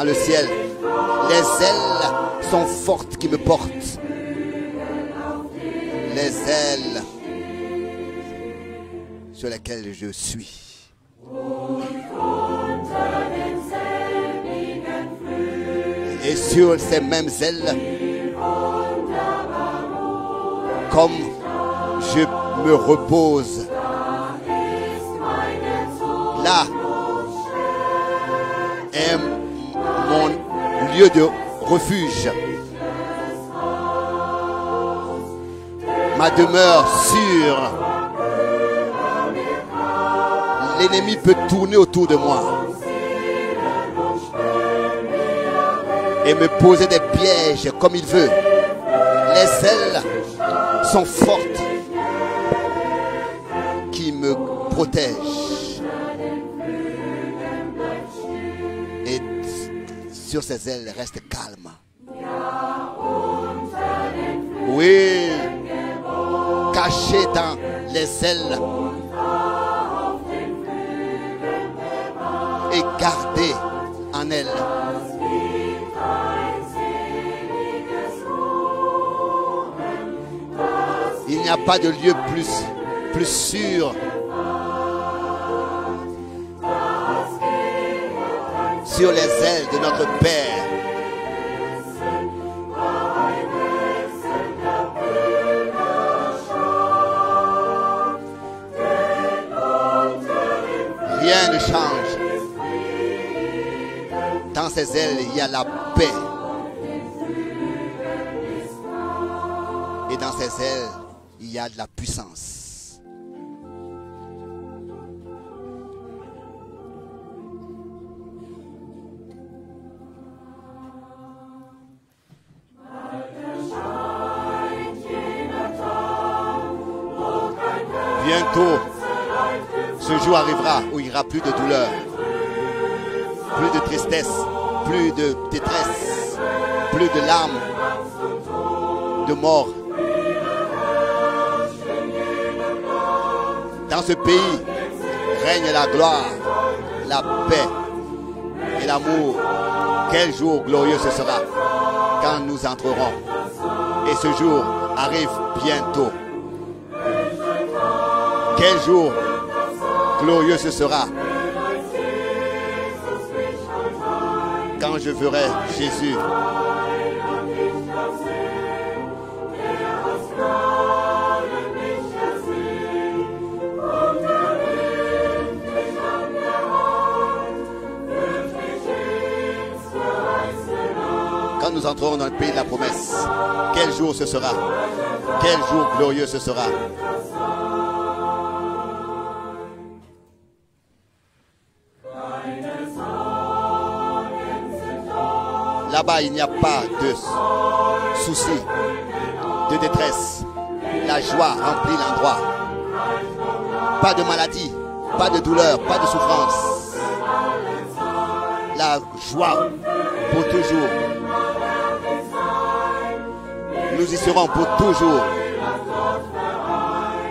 dans le ciel. Les ailes sont fortes qui me portent. Les ailes sur lesquelles je suis. Et sur ces mêmes ailes, comme je me repose, là est mon lieu de refuge, ma demeure sûre. L'ennemi peut tourner autour de moi et me poser des pièges comme il veut. Les ailes sont fortes qui me protègent. Et sur ces ailes, reste calme. Oui, caché dans les ailes et gardé en elles. Il n'y a pas de lieu plus sûr sur les ailes de notre Père. Rien ne change. Dans ces ailes, il y a la paix. Et dans ces ailes, il y a de la puissance. Bientôt, ce jour arrivera où il n'y aura plus de douleur, plus de tristesse, plus de détresse, plus de larmes, de mort. Dans ce pays règne la gloire, la paix et l'amour. Quel jour glorieux ce sera quand nous entrerons. Et ce jour arrive bientôt. Quel jour glorieux ce sera quand je verrai Jésus. Quand nous entrerons dans le pays de la promesse, quel jour ce sera? Quel jour glorieux ce sera? Là-bas, il n'y a pas de soucis, de détresse. La joie remplit l'endroit. Pas de maladie, pas de douleur, pas de souffrance. La joie pour toujours. Nous y serons pour toujours.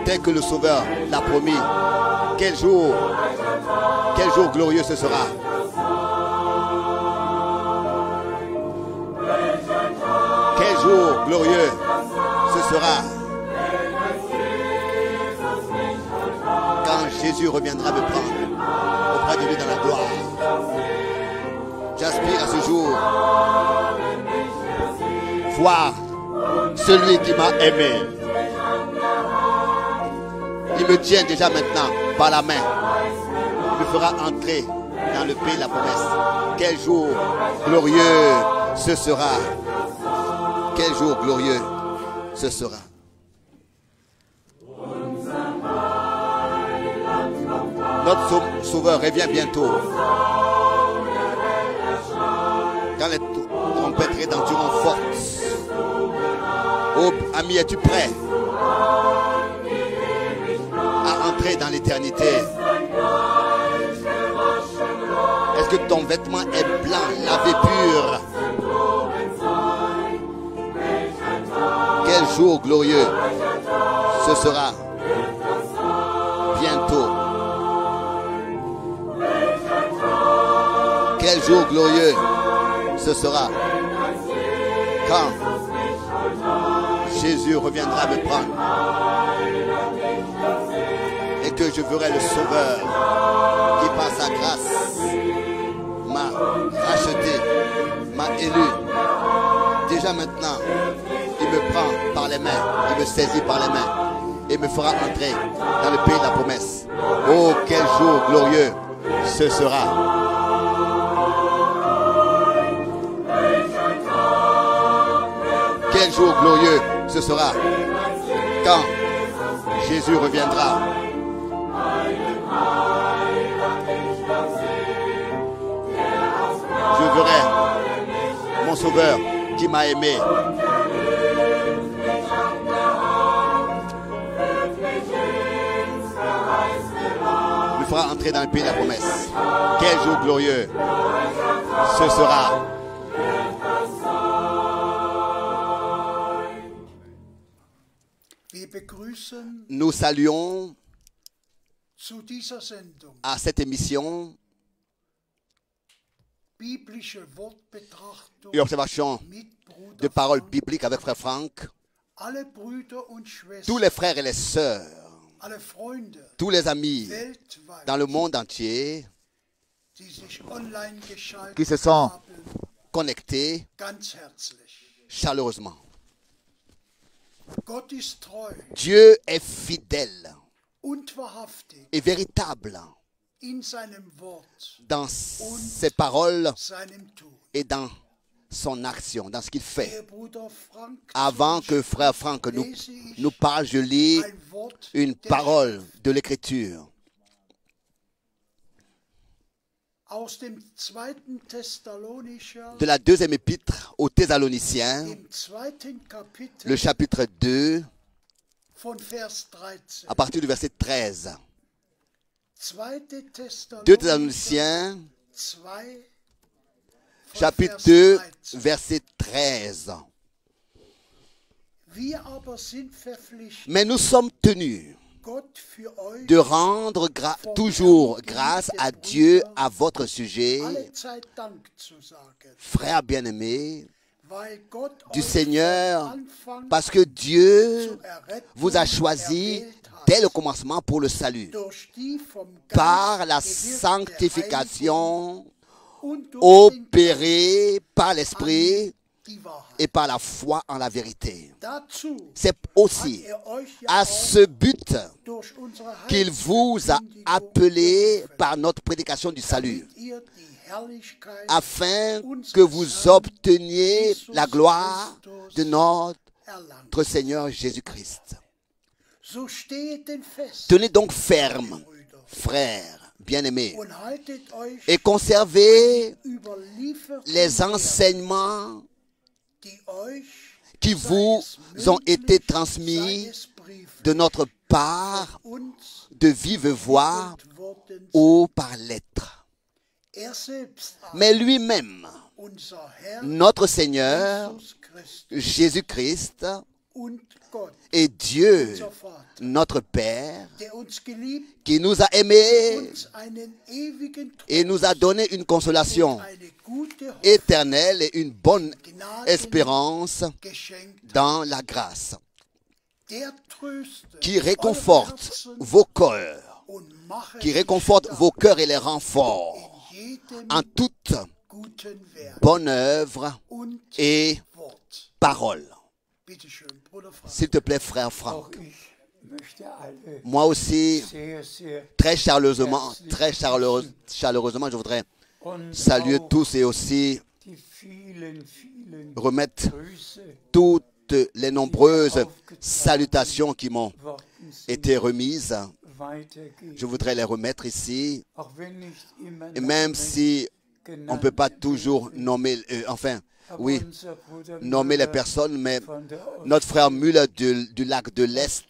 Tel que le Sauveur l'a promis. Quel jour glorieux ce sera. Quel jour glorieux ce sera quand Jésus reviendra me prendre auprès de lui dans la gloire. J'aspire à ce jour voir celui qui m'a aimé. Il me tient déjà maintenant par la main. Il me fera entrer dans le pays de la promesse. Quel jour glorieux ce sera. Quel jour glorieux ce sera. Notre Sauveur revient bientôt. Quand les trompettes retentiront fortes. Oh, ami, es-tu prêt à entrer dans l'éternité? Est-ce que ton vêtement est blanc, lavé pur? Quel jour glorieux ce sera bientôt. Quel jour glorieux ce sera quand Jésus reviendra me prendre et que je verrai le Sauveur qui par sa grâce m'a racheté, m'a élu. Déjà maintenant, il me prend par les mains, il me saisit par les mains et me fera entrer dans le pays de la promesse. Oh, quel jour glorieux ce sera! Quel jour glorieux ce sera quand Jésus reviendra. Je verrai mon Sauveur qui m'a aimé. Me fera entrer dans le pays de la promesse. Quel jour glorieux ce sera. Nous saluons à cette émission une observation de paroles bibliques avec Frère Franck. Tous les frères et les sœurs, tous les amis dans le monde entier qui se sont connectés chaleureusement. Dieu est fidèle et véritable dans ses paroles et dans son action, dans ce qu'il fait. Avant que Frère Franck nous parle, je lis une parole de l'Écriture. De la deuxième épître aux Thessaloniciens, le chapitre 2, à partir du verset 13. 2 Thessaloniciens, chapitre 2, verset 13. Mais nous sommes tenus de rendre toujours grâce à Dieu à votre sujet, frères bien-aimés du Seigneur, parce que Dieu vous a choisi dès le commencement pour le salut, par la sanctification opérée par l'Esprit et par la foi en la vérité. C'est aussi à ce but qu'il vous a appelé par notre prédication du salut, afin que vous obteniez la gloire de notre Seigneur Jésus-Christ. Tenez donc ferme, frères bien-aimés, et conservez les enseignements qui vous ont été transmis de notre part de vive voix ou par lettre. Mais lui-même, notre Seigneur Jésus-Christ et Dieu, notre Père, qui nous a aimés et nous a donné une consolation éternelle et une bonne espérance dans la grâce, qui réconforte vos cœurs, et les rend forts en toute bonne œuvre et parole. S'il te plaît, frère Franck, moi aussi, très chaleureusement, je voudrais saluer tous et aussi remettre toutes les nombreuses salutations qui m'ont été remises. Je voudrais les remettre ici, et même si on ne peut pas toujours nommer, nommer les personnes, mais notre frère Müller du lac de l'Est,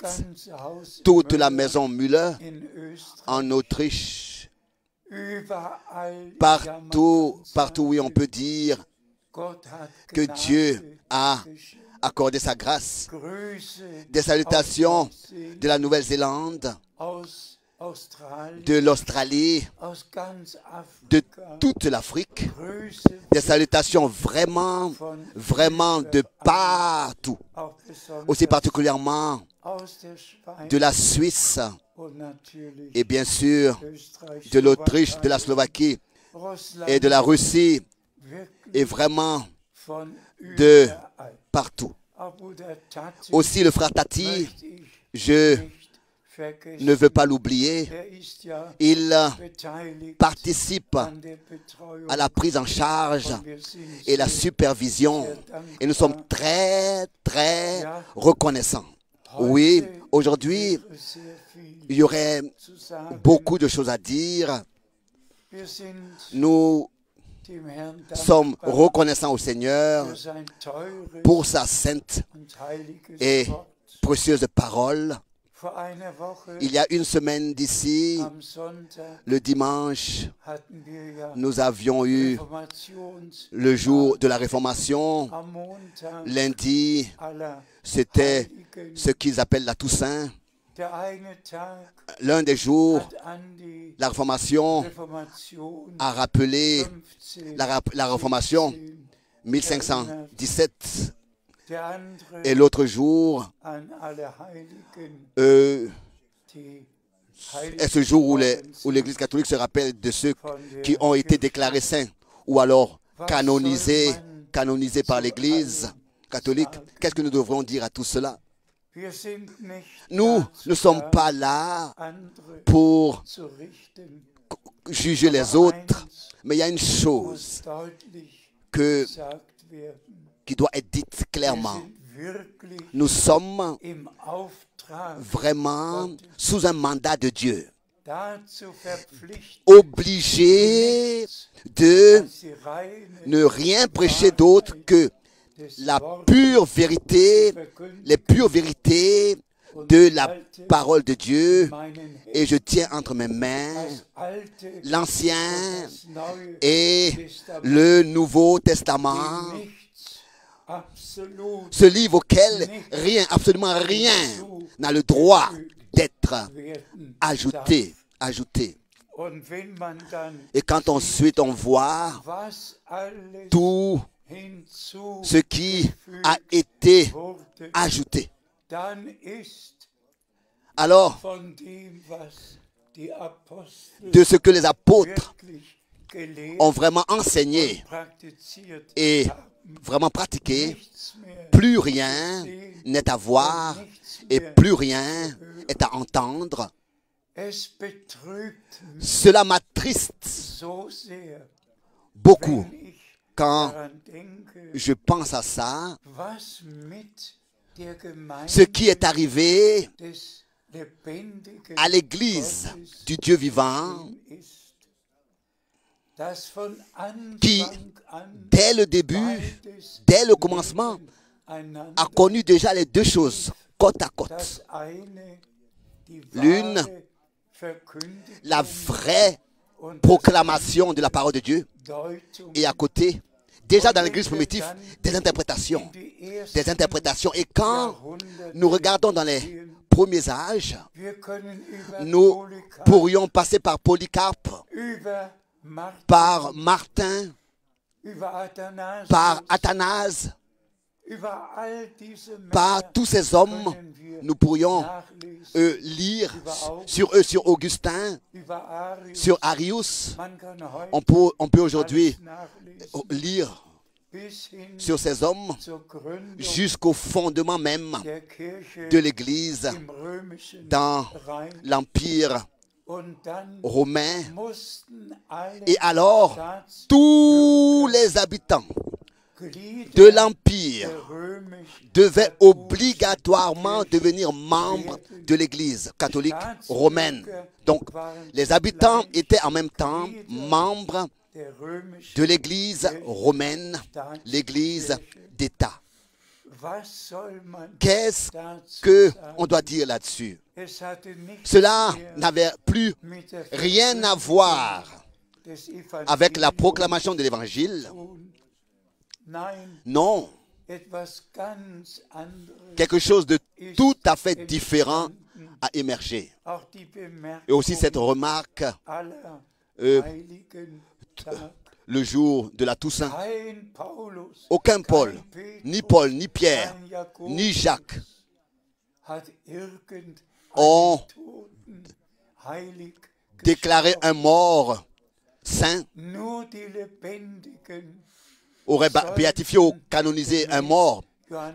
toute la maison Müller en Autriche, partout, oui, on peut dire que Dieu a accordé sa grâce. Des salutations de la Nouvelle-Zélande, de l'Australie, de toute l'Afrique, des salutations vraiment, vraiment de partout, aussi particulièrement de la Suisse et bien sûr de l'Autriche, de la Slovaquie et de la Russie et vraiment de partout. Aussi le frère Tati, je ne veux pas l'oublier, il participe à la prise en charge et la supervision et nous sommes très, très reconnaissants. Oui, aujourd'hui, il y aurait beaucoup de choses à dire. Nous sommes reconnaissants au Seigneur pour sa sainte et précieuse parole. Il y a une semaine d'ici, le dimanche, nous avions eu le jour de la Réformation. Lundi, c'était ce qu'ils appellent la Toussaint. L'un des jours, la Réformation a rappelé la Réformation 1517. Et l'autre jour est ce jour où l'Église catholique se rappelle de ceux qui ont été déclarés saints ou alors canonisés par l'Église catholique. Qu'est-ce que nous devrions dire à tout cela? Nous ne sommes pas là pour juger les autres, mais il y a une chose qui doit être dite clairement. Nous sommes vraiment sous un mandat de Dieu, obligés de ne rien prêcher d'autre que la pure vérité, les pures vérités de la parole de Dieu. Et je tiens entre mes mains l'Ancien et le Nouveau Testament, ce livre auquel rien, absolument rien, n'a le droit d'être ajouté. Et quand ensuite on voit tout ce qui a été ajouté, alors de ce que les apôtres ont vraiment enseigné et vraiment pratiqué, plus rien n'est à voir et plus rien est à entendre. Cela m'attriste beaucoup quand je pense à ça, ce qui est arrivé à l'Église du Dieu vivant, qui, dès le début, dès le commencement, a connu déjà les deux choses côte à côte. L'une, la vraie proclamation de la parole de Dieu, et à côté, déjà dans l'Église primitive, des interprétations. Et quand nous regardons dans les premiers âges, nous pourrions passer par Polycarpe, par Martin, par Athanase, par tous ces hommes. Nous pourrions lire sur eux, sur Augustin, sur Arius. On peut aujourd'hui lire sur ces hommes jusqu'au fondement même de l'Église dans l'Empire romain. Et alors, tous les habitants de l'Empire devaient obligatoirement devenir membres de l'Église catholique romaine. Donc, les habitants étaient en même temps membres de l'Église romaine, l'Église d'État. Qu'est-ce qu'on doit dire là-dessus? Cela n'avait plus rien à voir avec la proclamation de l'Évangile. Non, quelque chose de tout à fait différent a émergé. Et aussi cette remarque, le jour de la Toussaint, aucun Paul, ni Pierre, ni Jacques ont déclaré un mort saint, aurait béatifié ou canonisé un mort.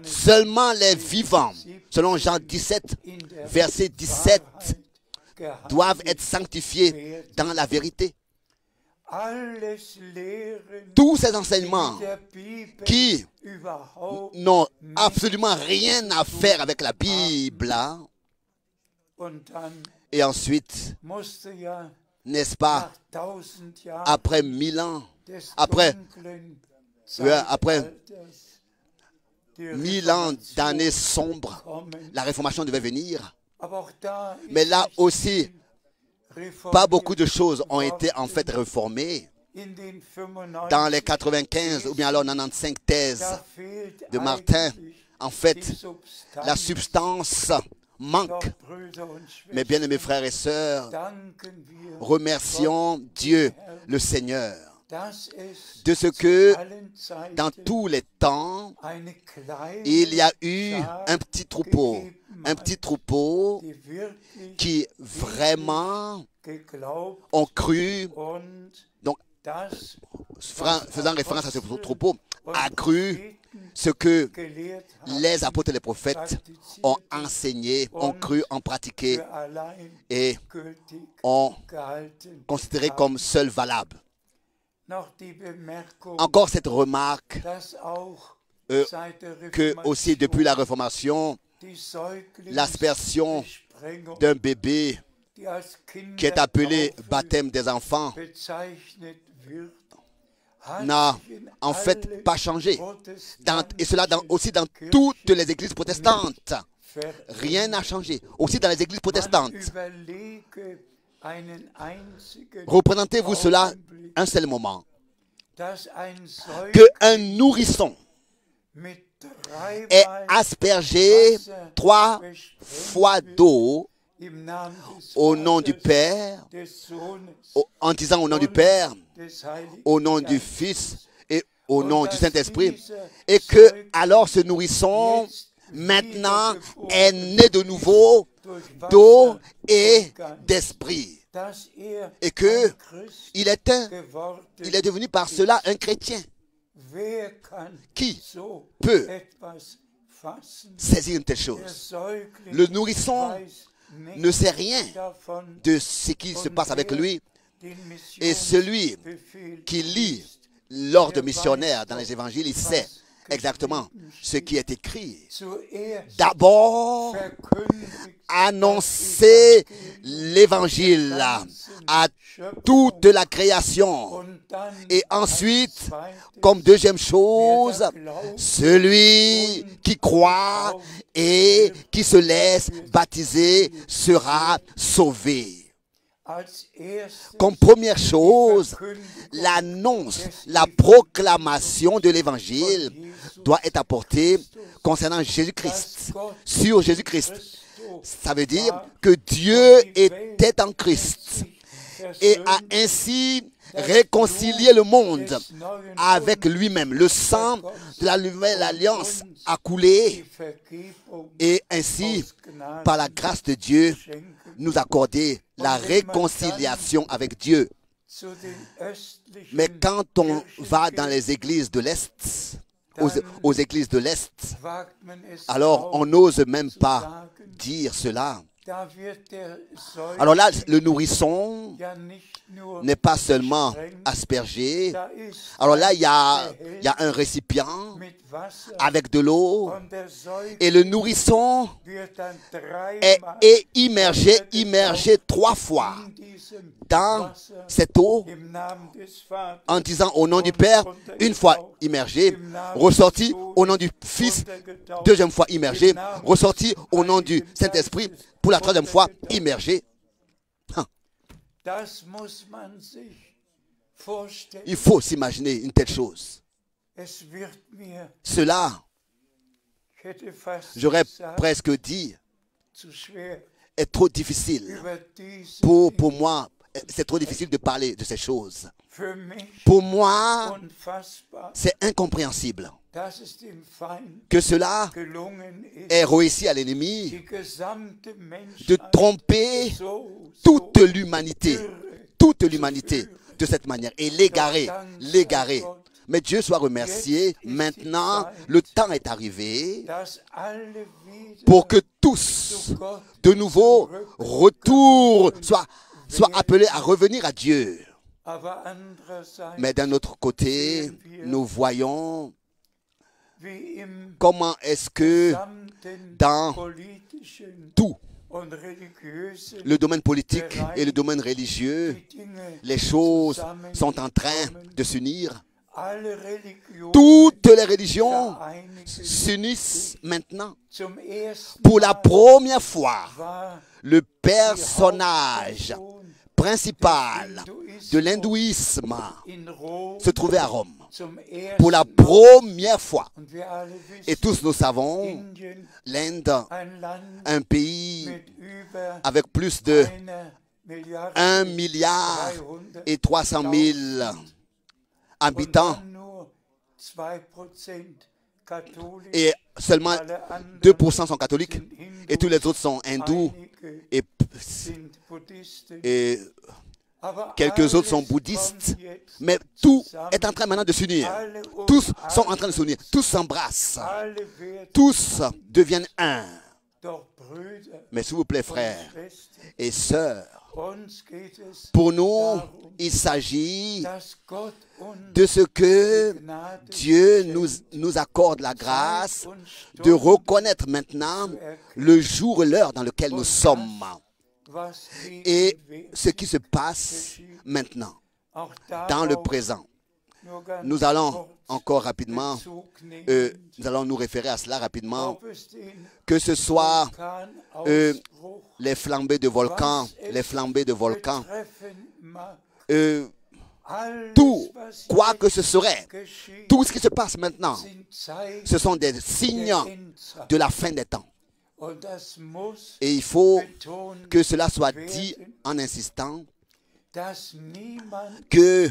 Seulement les vivants, selon Jean 17, verset 17, doivent être sanctifiés dans la vérité. Tous ces enseignements qui n'ont absolument rien à faire avec la Bible, et ensuite, n'est-ce pas, après 1000 ans, après 1000 ans d'années sombres, la réformation devait venir. Mais là aussi, pas beaucoup de choses ont été en fait réformées. Dans les 95 ou bien alors 95 thèses de Martin, en fait, la substance manque. Mes bien-aimés frères et sœurs, remercions Dieu, le Seigneur, de ce que dans tous les temps, il y a eu un petit troupeau qui vraiment ont cru, donc faisant référence à ce troupeau, a cru ce que les apôtres et les prophètes ont enseigné, ont cru, ont pratiqué et ont considéré comme seul valable. Encore cette remarque que aussi depuis la Réformation, l'aspersion d'un bébé qui est appelé baptême des enfants n'a en fait pas changé. Et cela aussi dans toutes les églises protestantes. Rien n'a changé. Aussi dans les églises protestantes. Représentez-vous cela un seul moment. Qu'un nourrisson est aspergé 3 fois d'eau au nom du Père, en disant au nom du Père, au nom du Fils et au nom du Saint-Esprit, et que alors ce nourrisson maintenant est né de nouveau d'eau et d'esprit, et que il est devenu par cela un chrétien. Qui peut saisir une telle chose? Le nourrisson ne sait rien de ce qui se passe avec lui, et celui qui lit l'ordre missionnaire dans les évangiles, il sait exactement ce qui est écrit. D'abord, annoncer l'évangile à toute la création. Et ensuite, comme deuxième chose, celui qui croit et qui se laisse baptiser sera sauvé. Comme première chose, l'annonce, la proclamation de l'évangile doit être apportée concernant Jésus-Christ, sur Jésus-Christ. Ça veut dire que Dieu était en Christ et a ainsi réconcilié le monde avec lui-même. Le sang de la nouvelle alliance a coulé et ainsi, par la grâce de Dieu, nous accorder la réconciliation avec Dieu. Mais quand on va dans les églises de l'Est, aux églises de l'Est, alors on n'ose même pas dire cela. Alors là, le nourrisson n'est pas seulement aspergé. Alors là, il y a un récipient avec de l'eau et le nourrisson est immergé 3 fois dans cette eau en disant au nom du Père, une fois immergé, ressorti au nom du Fils, deuxième fois immergé, ressorti au nom du Saint-Esprit, pour la 3e fois immergé. Il faut s'imaginer une telle chose. Cela, j'aurais presque dit, est trop difficile. Pour moi, c'est trop difficile de parler de ces choses. Pour moi, c'est incompréhensible que cela ait réussi à l'ennemi de tromper toute l'humanité de cette manière et l'égarer. Mais Dieu soit remercié, maintenant le temps est arrivé pour que tous, de nouveau, soient appelés à revenir à Dieu. Mais d'un autre côté, nous voyons comment est-ce que dans tout le domaine politique et le domaine religieux, les choses sont en train de s'unir. Toutes les religions s'unissent maintenant. Pour la première fois, le personnage principal de l'hindouisme se trouvait à Rome. Pour la première fois. Et tous nous savons, l'Inde, un pays avec plus de 1 milliard et 300 000 habitants et seulement 2% sont catholiques et tous les autres sont hindous et quelques autres sont bouddhistes, mais tout est en train maintenant de s'unir. Tous sont en train de s'unir, tous s'embrassent, tous deviennent un. Mais s'il vous plaît, frères et sœurs, pour nous, il s'agit de ce que Dieu nous accorde la grâce de reconnaître maintenant le jour et l'heure dans lequel nous sommes et ce qui se passe maintenant, dans le présent. Nous allons encore rapidement, nous allons nous référer à cela rapidement, que ce soit les flambées de volcans, tout, quoi que ce serait, tout ce qui se passe maintenant, ce sont des signes de la fin des temps. Et il faut que cela soit dit en insistant que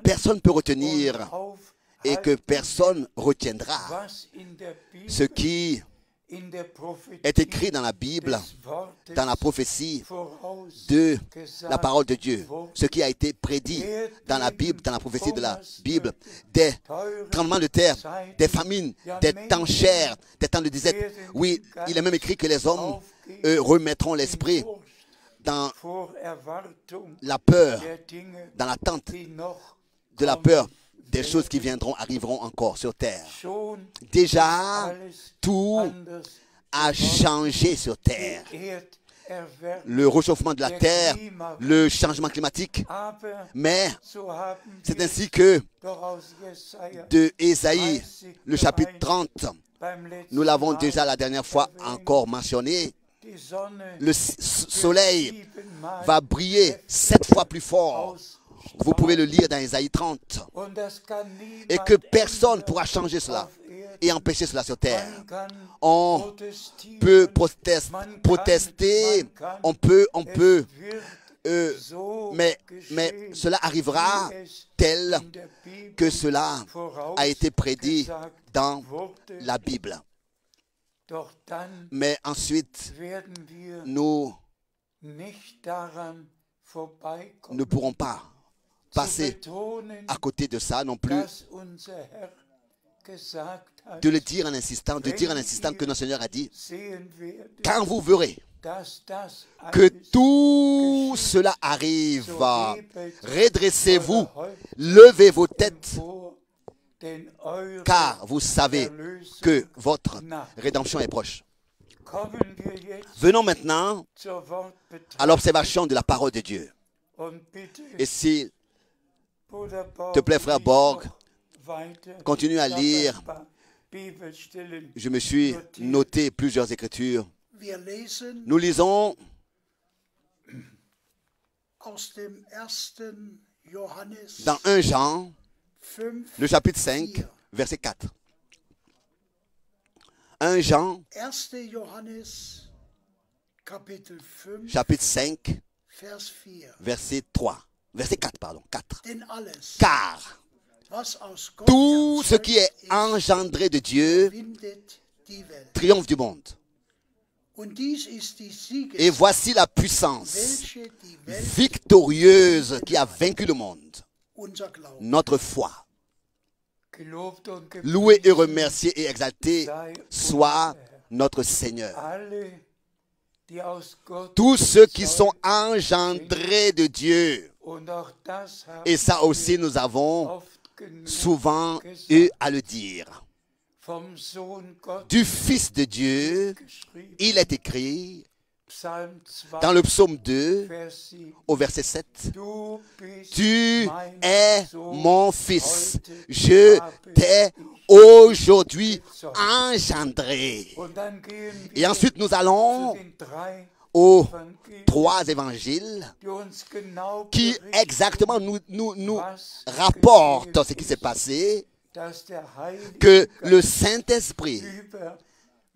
personne ne peut retenir et que personne retiendra ce qui est écrit dans la Bible, dans la prophétie de la parole de Dieu, ce qui a été prédit dans la Bible, dans la prophétie de la Bible, des tremblements de terre, des famines, des temps chers, des temps de disette. Oui, il est même écrit que les hommes remettront l'esprit dans la peur, dans l'attente de la peur des choses qui arriveront encore sur terre. Déjà, tout a changé sur terre. Le réchauffement de la terre, le changement climatique. Mais c'est ainsi que de Ésaïe, le chapitre 30, nous l'avons déjà la dernière fois encore mentionné, le soleil va briller 7 fois plus fort. Vous pouvez le lire dans Ésaïe 30. Et que personne ne pourra changer cela et empêcher cela sur terre. On peut protester, on peut, mais cela arrivera tel que cela a été prédit dans la Bible. Mais ensuite, nous ne pourrons pas passer à côté de ça non plus, de le dire en insistant, que notre Seigneur a dit, quand vous verrez que tout cela arrive, redressez-vous, levez vos têtes, car vous savez que votre rédemption est proche. Venons maintenant à l'observation de la parole de Dieu. Et s'il te plaît, frère Borg, continue à lire. Je me suis noté plusieurs écritures. Nous lisons dans 1 Jean, le chapitre 5, verset 4. 1 Jean, Kapitel 5, chapitre 5, Vers 4. verset 3. Verset 4, pardon. 4. Denn alles, Car was aus Gott tout ce qui est erzeugt ist, engendré de Dieu überwindet die Welt. triomphe du monde. Und dies ist die Et Sieges, voici la puissance welche die Welt victorieuse qui a vaincu le monde. unser Glauben. Notre foi. Gelobt und Loué et gepriesen remercié et exalté soit notre Seigneur. alle, die aus Gott Tous ceux qui sont engendrés de Dieu. und auch das haben Et ça aussi, nous avons oft genug souvent eu à le dire. vom Sohn Gottes Du Fils de Dieu, geschrieben. il est écrit Psalm 2, dans le psaume 2, Vers 7. au verset 7. Du bist Tu mein es Sohn, mon fils. heute Je habe t'ai ich aujourd'hui engendré. Und dann gehen Et wir ensuite, nous zu allons den drei aux Evangelien, 3 évangiles die uns genau qui berichten, exactement nous rapportent ce qui s'est passé, dass der Heilige que Geist le Saint-Esprit über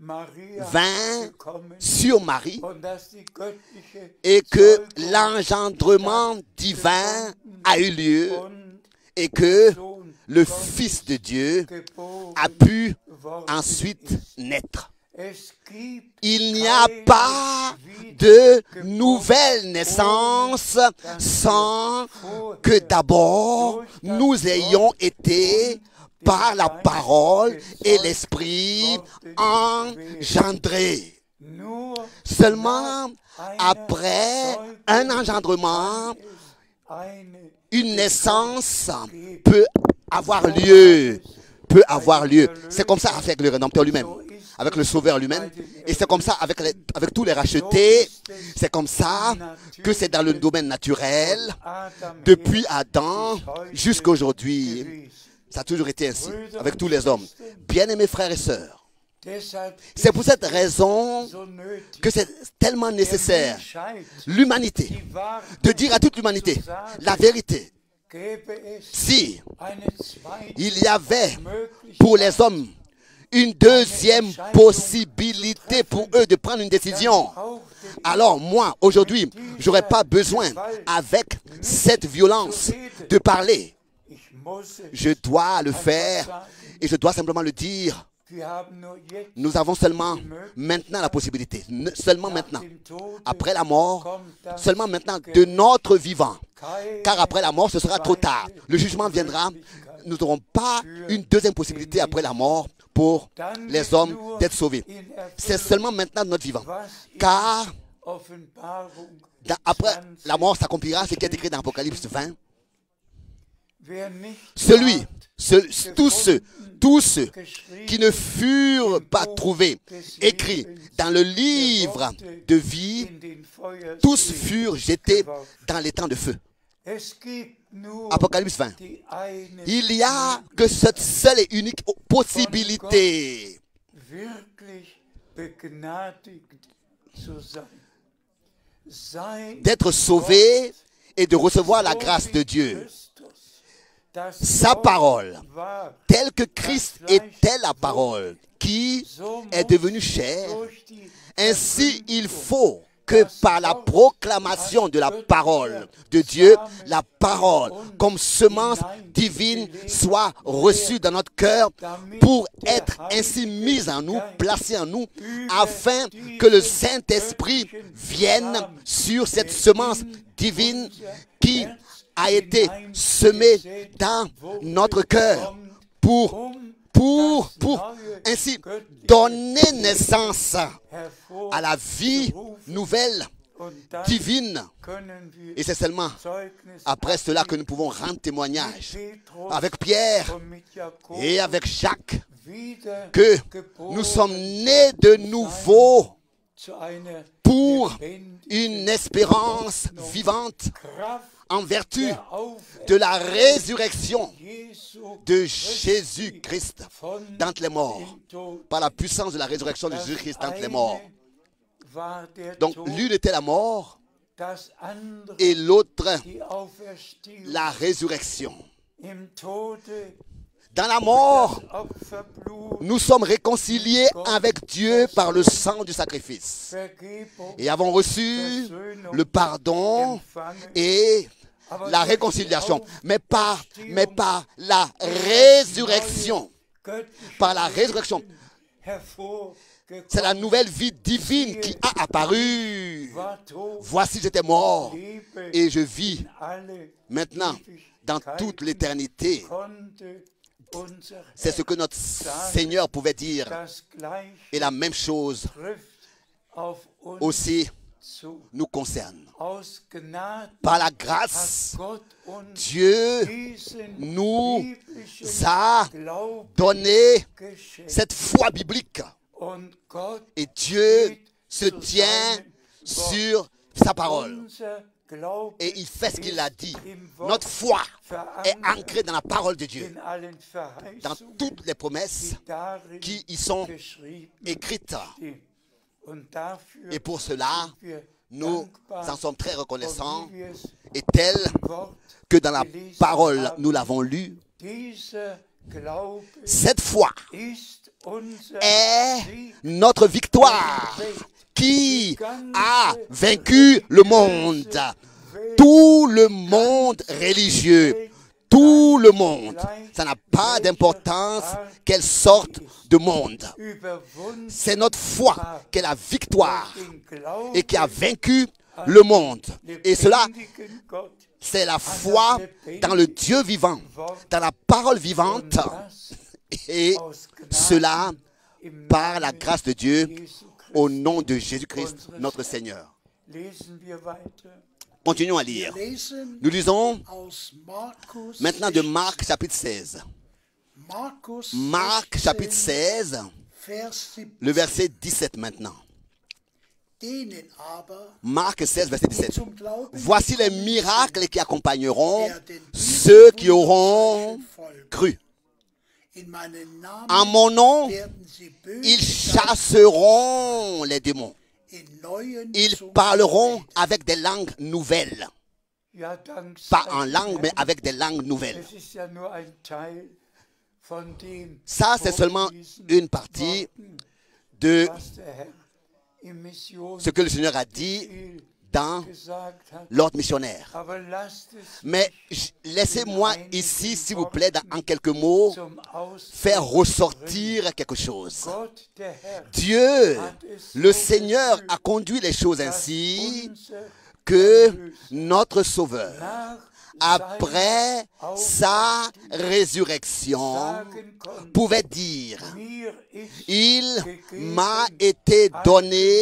Maria vint gekommen sur Marie und dass die göttliche et que Säugung l'engendrement divin a eu lieu und et que Sohn le Gottes Fils de Dieu geboren a pu worden ensuite ist. naître. Es gibt Il n'y a keine pas de nouvelle Wiedergeburt naissance sans que d'abord nous ayons été par la parole et l'esprit engendrés. nur Seulement einer après Säugung un engendrement, eine une naissance peut avoir lieu. Peut avoir lieu. C'est comme ça avec le Rédempteur lui-même, avec le Sauveur lui-même. Et c'est comme ça avec tous les rachetés. C'est comme ça que c'est dans le domaine naturel, Adam depuis Adam jusqu'à aujourd'hui. Ça a toujours été ainsi, avec tous les hommes. Bien-aimés frères et sœurs, Deshalb c'est pour cette raison so nötig, que c'est tellement nécessaire, Menschheit l'humanité, die Wahrheit de dire à toute l'humanité la vérité. gäbe es Si eine zweite il y avait Möglichkeit, pour les hommes une deuxième possibilité pour eux de prendre une décision, brauchte alors moi, aujourd'hui, je n'aurais pas besoin, avec cette violence, de parler. ich muss es. Je dois le faire et je dois simplement le dire. Wir haben nur jetzt Nous avons seulement maintenant la possibilité, seulement maintenant, dem Tod après la mort, seulement maintenant de notre vivant. keine Car après la mort, ce sera trop tard. Le jugement viendra. Nous n'aurons pas une deuxième possibilité après la mort pour les hommes d'être sauvés. in C'est Erfüllung, seulement maintenant de notre vivant. was in Car Offenbarung après 20 la mort s'accomplira ce qui est écrit dans Apocalypse 20. wer nicht Celui, ward, tous ceux geschrieben, qui ne furent pas trouvés, écrits dans le livre de vie, in den Feuersee tous furent jetés dans les temps de feu. Es gibt nur Apocalypse 20. die eine Il n'y a que cette seule et unique possibilité wirklich begnadigt zu sein. Sei d'être sauvé et de recevoir la grâce de Dieu. Sa parole, telle que Christ était la parole, qui est devenue chair. Ainsi, il faut que par la proclamation de la parole de Dieu, la parole comme semence divine soit reçue dans notre cœur pour être ainsi mise en nous, placée en nous, afin que le Saint-Esprit vienne sur cette semence divine qui a été semée dans notre cœur pour ainsi donner naissance à la vie nouvelle, divine. Et c'est seulement après cela que nous pouvons rendre témoignage avec Pierre et avec Jacques que nous sommes nés de nouveau pour une espérance vivante en vertu de la résurrection de Jésus-Christ d'entre les morts, par la puissance de la résurrection de Jésus-Christ d'entre les morts. Donc l'une était la mort et l'autre la résurrection. Dans la mort, das Opferblut, nous sommes réconciliés avec Dieu par le sang du sacrifice. Vergebung, Et avons reçu le pardon empfangen, et la réconciliation. Mais par la résurrection. göttliche Par la résurrection. hervorgekommen, C'est la nouvelle vie divine qui a apparu. war tot, Voici, j'étais mort lebe et je vis alle maintenant dans toute l'éternité. konnte unser C'est ce que notre Seigneur pouvait dire. das Gleiche Et la même chose trifft auf uns aussi zu. nous concerne. Aus Gnade Par la hat grâce, Gott uns Dieu diesen nous biblischen a Glauben donné geschenkt. cette foi biblique. Und Gott Et Dieu se tient sur sa parole. unser Glaube Et il fait ce qu'il a dit. im Wort Notre foi est verankert ancrée dans la parole de Dieu. in allen Dans Verheißungen, toutes les promesses die darin qui y sont geschrieben écrites. stehen. Und dafür Et pour cela, sind wir nous dankbar. en sommes très Und reconnaissants. wie wir es Et tel im Wort que dans la parole, nous l'avons lu, dieser Glaube cette foi ist unser est Sieg. notre victoire qui a vaincu le monde. Tout le monde religieux, tout le monde, ça n'a pas d'importance quelle sorte de monde. Überwunden C'est notre foi qui est la victoire den Glauben et qui a vaincu le monde. Et cela, lebendigen Gott. c'est la foi dans le Dieu vivant, dans la parole vivante. Und das Et aus Gnade cela im par la grâce de Dieu, Jesu Christi. au nom de Jésus-Christ, notre Seigneur. Lesen wir weiter. Continuons à lire. Lesen Nous lisons aus Markus, maintenant de Marc chapitre 16. Markus Marc 16, chapitre 16, Vers 17. le verset 17 maintenant. Denen aber, Marc 16, verset die 17. zum Glauben Voici les gekommen miracles qui accompagneront werden ceux qui auront folgen. cru. In meinen Namen En mon nom, werden sie böse ils Geister chasseront les démons. in neuen Ils Zungen parleront reden. avec des langues nouvelles. Ja, dank Pas sei en langue, dem mais Herrn. avec des langues nouvelles. Es ist ja nur ein Teil von dem Ça, c'est seulement vorgelesenen une partie Worten, de was der Herr im ce que le Seigneur a dit Missionsbefehl dans gesagt hat. l'ordre missionnaire. Aber lasst es Mais laissez-moi ici, s'il vous plaît, en quelques mots, zum Ausdruck faire bringen. ressortir quelque chose. Gott, der Herr, Dieu, hat es le so Seigneur, gefügt, a conduit les choses dass ainsi unser que Erlöser notre Sauveur, nach après seiner sa Auferstehung résurrection, sagen konnte, pouvait dire, mir ist il gegeben m'a été donné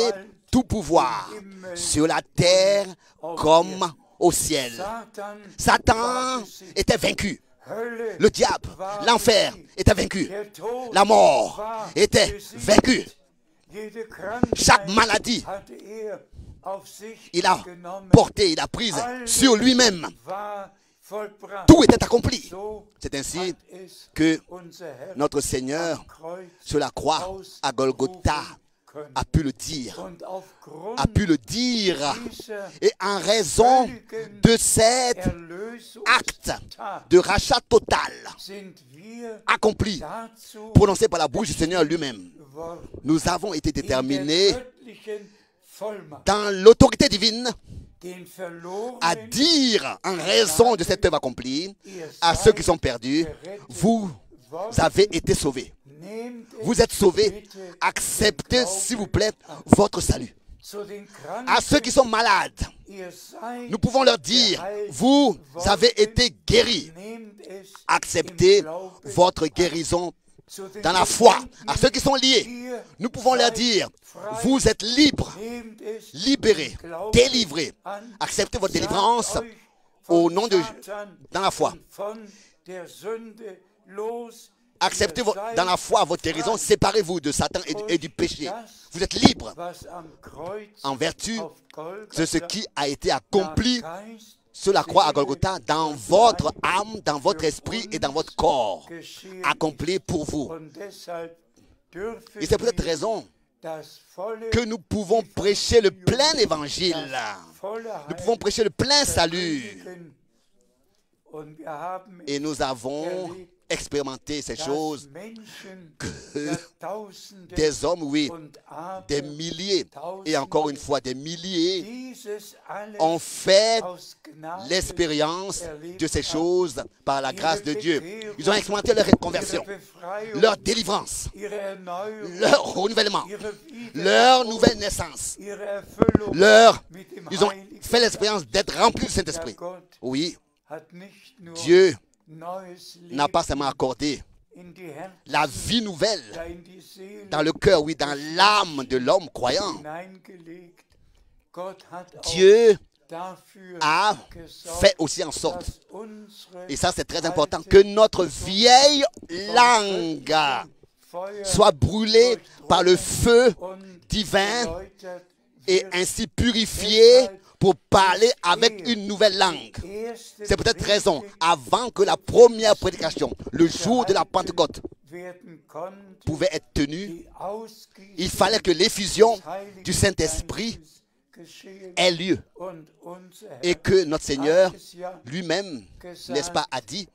tout pouvoir sur la terre comme au ciel. Satan, Satan war besiegt. était vaincu. Hölle Le diable, war l'enfer besiegt. était vaincu. Der Tod La mort war était besiegt. vaincue. Jede Krankheit Chaque maladie, hatte er auf sich il a genommen. porté, il a prise sur lui-même. War vollbracht. Tout était accompli. So C'est ainsi hat es que unser Herr notre am Seigneur, Kreuz sur la croix, à Golgotha, können. a pu le dire. Und aufgrund A pu le dire. dieser Et en raison de cet acte Erlösungstat de rachat total sind wir accompli, dazu prononcé par la bouche du Seigneur lui-même, geworden, nous avons été in der déterminés göttlichen Vollmacht dans l'autorité divine den verlorenen à dire, en raison de cette œuvre accomplie, à ceux qui sont perdus, vous avez été sauvés. nehmt es Vous êtes sauvés. bitte Acceptez, s'il vous plaît, votre salut. zu den À ceux qui Kranken, sont malades, ihr seid nous pouvons leur dire, vous avez été guéris. nehmt es Acceptez im Glauben votre guérison zu den dans la foi. Gefangenen, À ceux qui sont liés, ihr nous pouvons leur seid dire, frei. vous êtes libres, Nehmt es libérés, im Glauben délivrés. an. Acceptez votre Sagt délivrance euch au von nom de Satan dans la foi. und von der Sünde los. Acceptez Ihr seid dans la foi votre guérison. frei. Séparez-vous de Satan et du péché. Vous êtes libres Was am Kreuz en vertu auf Golgatha de ce qui a été accompli nach Geist, sur la croix à Golgotha dans votre âme, dans votre esprit et dans votre corps. geschehen Accompli pour vous. ist. Und deshalb dürfen Et c'est pour cette wir raison das volle, que nous pouvons prêcher le plein évangile. volle Nous pouvons prêcher le plein salut. verkündigen. Und wir haben Et nous avons erlebt, expérimenté ces choses, Menschen, que Tausende des hommes, oui, und aber des milliers, et encore une fois des milliers, dieses alles ont fait aus Gnade l'expérience erlebt de ces haben. choses par la grâce de Dieu. Ils ont expérimenté leur conversion, Ihre Befreiung, leur délivrance, ihre Erneuerung, leur renouvellement, ihre leur Wiedergeburt, nouvelle naissance. ihre Erfüllung Ils mit dem ont Heiligen fait l'expérience d'être remplis du Geist. Saint-Esprit. Ja, Gott Oui, hat nicht nur Dieu neues n'a Leben pas seulement accordé in die Herzen, la vie nouvelle ja in die Seele dans le cœur, oui, dans l'âme de l'homme croyant. hineingelegt. Gott hat auch Dieu dafür a gesorgt, fait aussi en sorte, dass unsere et ça c'est très important, que notre vieille langue Feuer soit brûlée par le feu und divin geläutert et wird. ainsi purifiée pour parler avec une nouvelle langue. Erste C'est peut-être raison, Predigt avant que la première prédication, le jour de la Pentecôte, werden konnte, pouvait être tenue, die Ausgießung il fallait que l'effusion des Heiligen du Saint-Esprit Geistes geschehen ait lieu und unser et Herr que notre Seigneur hat es ja lui-même, n'est-ce pas, a dit,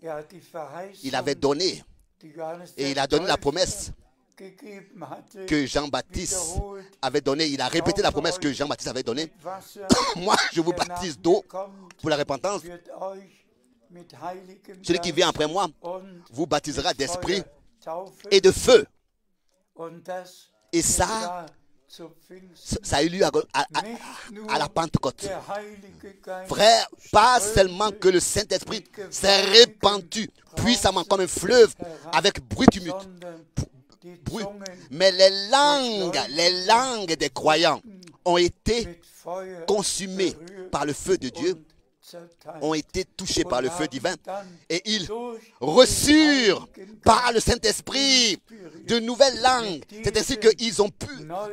hat die Verheißung, il avait donné die Johannes et der il a donné la Täufer promesse gegeben hatte, que Jean-Baptiste wiederholt avait donnée. Il a répété la promesse que Jean-Baptiste avait donnée. mit Wasser, Moi, je vous der nach baptise mir d'eau kommt, pour la repentance. wird euch mit Heiligem Celui qui Geist vient après moi und vous baptisera mit d'esprit Feuer taufen. et de feu. Und das Et ist ça, da zu Pfingsten. ça a eu lieu Nicht nur à la Pentecôte. der Heilige Geist Frère, pas strömte seulement que le Saint-Esprit mit s'est gewaltigem répandu puissamment Brausen comme un fleuve herab, avec bruit tumulte, sondern die bruit. Zungen Mais les langues des croyants ont été mit Feuer consumées berührt par le feu de Dieu, und zerteilt. ont été touchés par le feu divin, et ils Durch reçurent den Heiligen par le Saint-Esprit de nouvelles langues. C'est ainsi qu'ils ont pu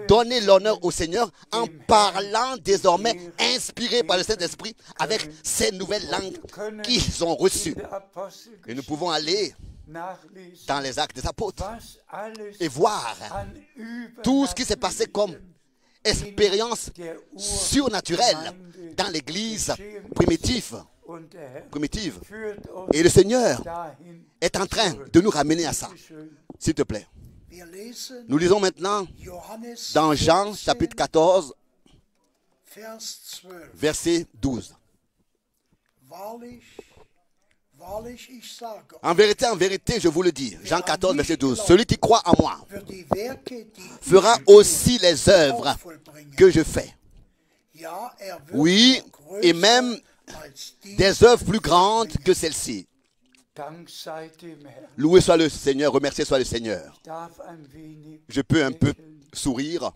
donner l'honneur au Seigneur en parlant désormais inspirés par le Saint-Esprit avec ces nouvelles langues qu'ils ont reçues. in der Apostelgeschichte Et nous pouvons aller nachlesen, dans les actes des apôtres was alles et voir an tout ce qui s'est passé comme expérience der surnaturelle dans l'église primitive. und der Herr primitive. führt uns Et le Seigneur dahin. est en train de nous ramener à ça. Bitte schön. S'il te plaît. Wir lesen Nous lisons maintenant Johannes dans Jean 14, chapitre 14, Vers 12. verset 12. Wahrlich, wahrlich, ich sage, En vérité, je vous le dis. Jean 14, verset 12. Celui qui croit en moi wird die Werke, die fera ich tue, aussi les œuvres auch vollbringen. que je fais. Ja, wird Oui, noch et größer même als die des œuvres plus grandes que celles-ci. Dank sei dem Herrn. Loué soit le Seigneur, remercié soit le Seigneur. Ich darf ein wenig Je peux un peu lächeln sourire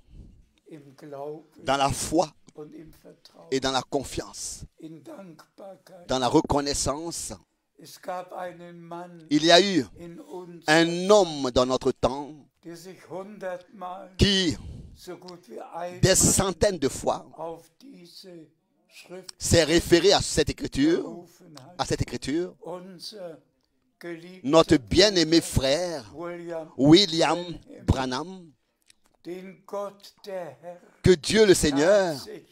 im Glauben dans la foi und im Vertrauen, et dans la confiance, in Dankbarkeit. dans la reconnaissance. Es gab einen Mann Il y a eu in uns, un homme dans notre temps der sich 100-mal qui, so gut wie des einmal centaines de fois, auf diese Schrift s'est référé à cette écriture, berufen hat. à cette écriture. Unser geliebter Notre bien-aimé frère William, William Branham, den Gott der Herr que Dieu le Seigneur tatsächlich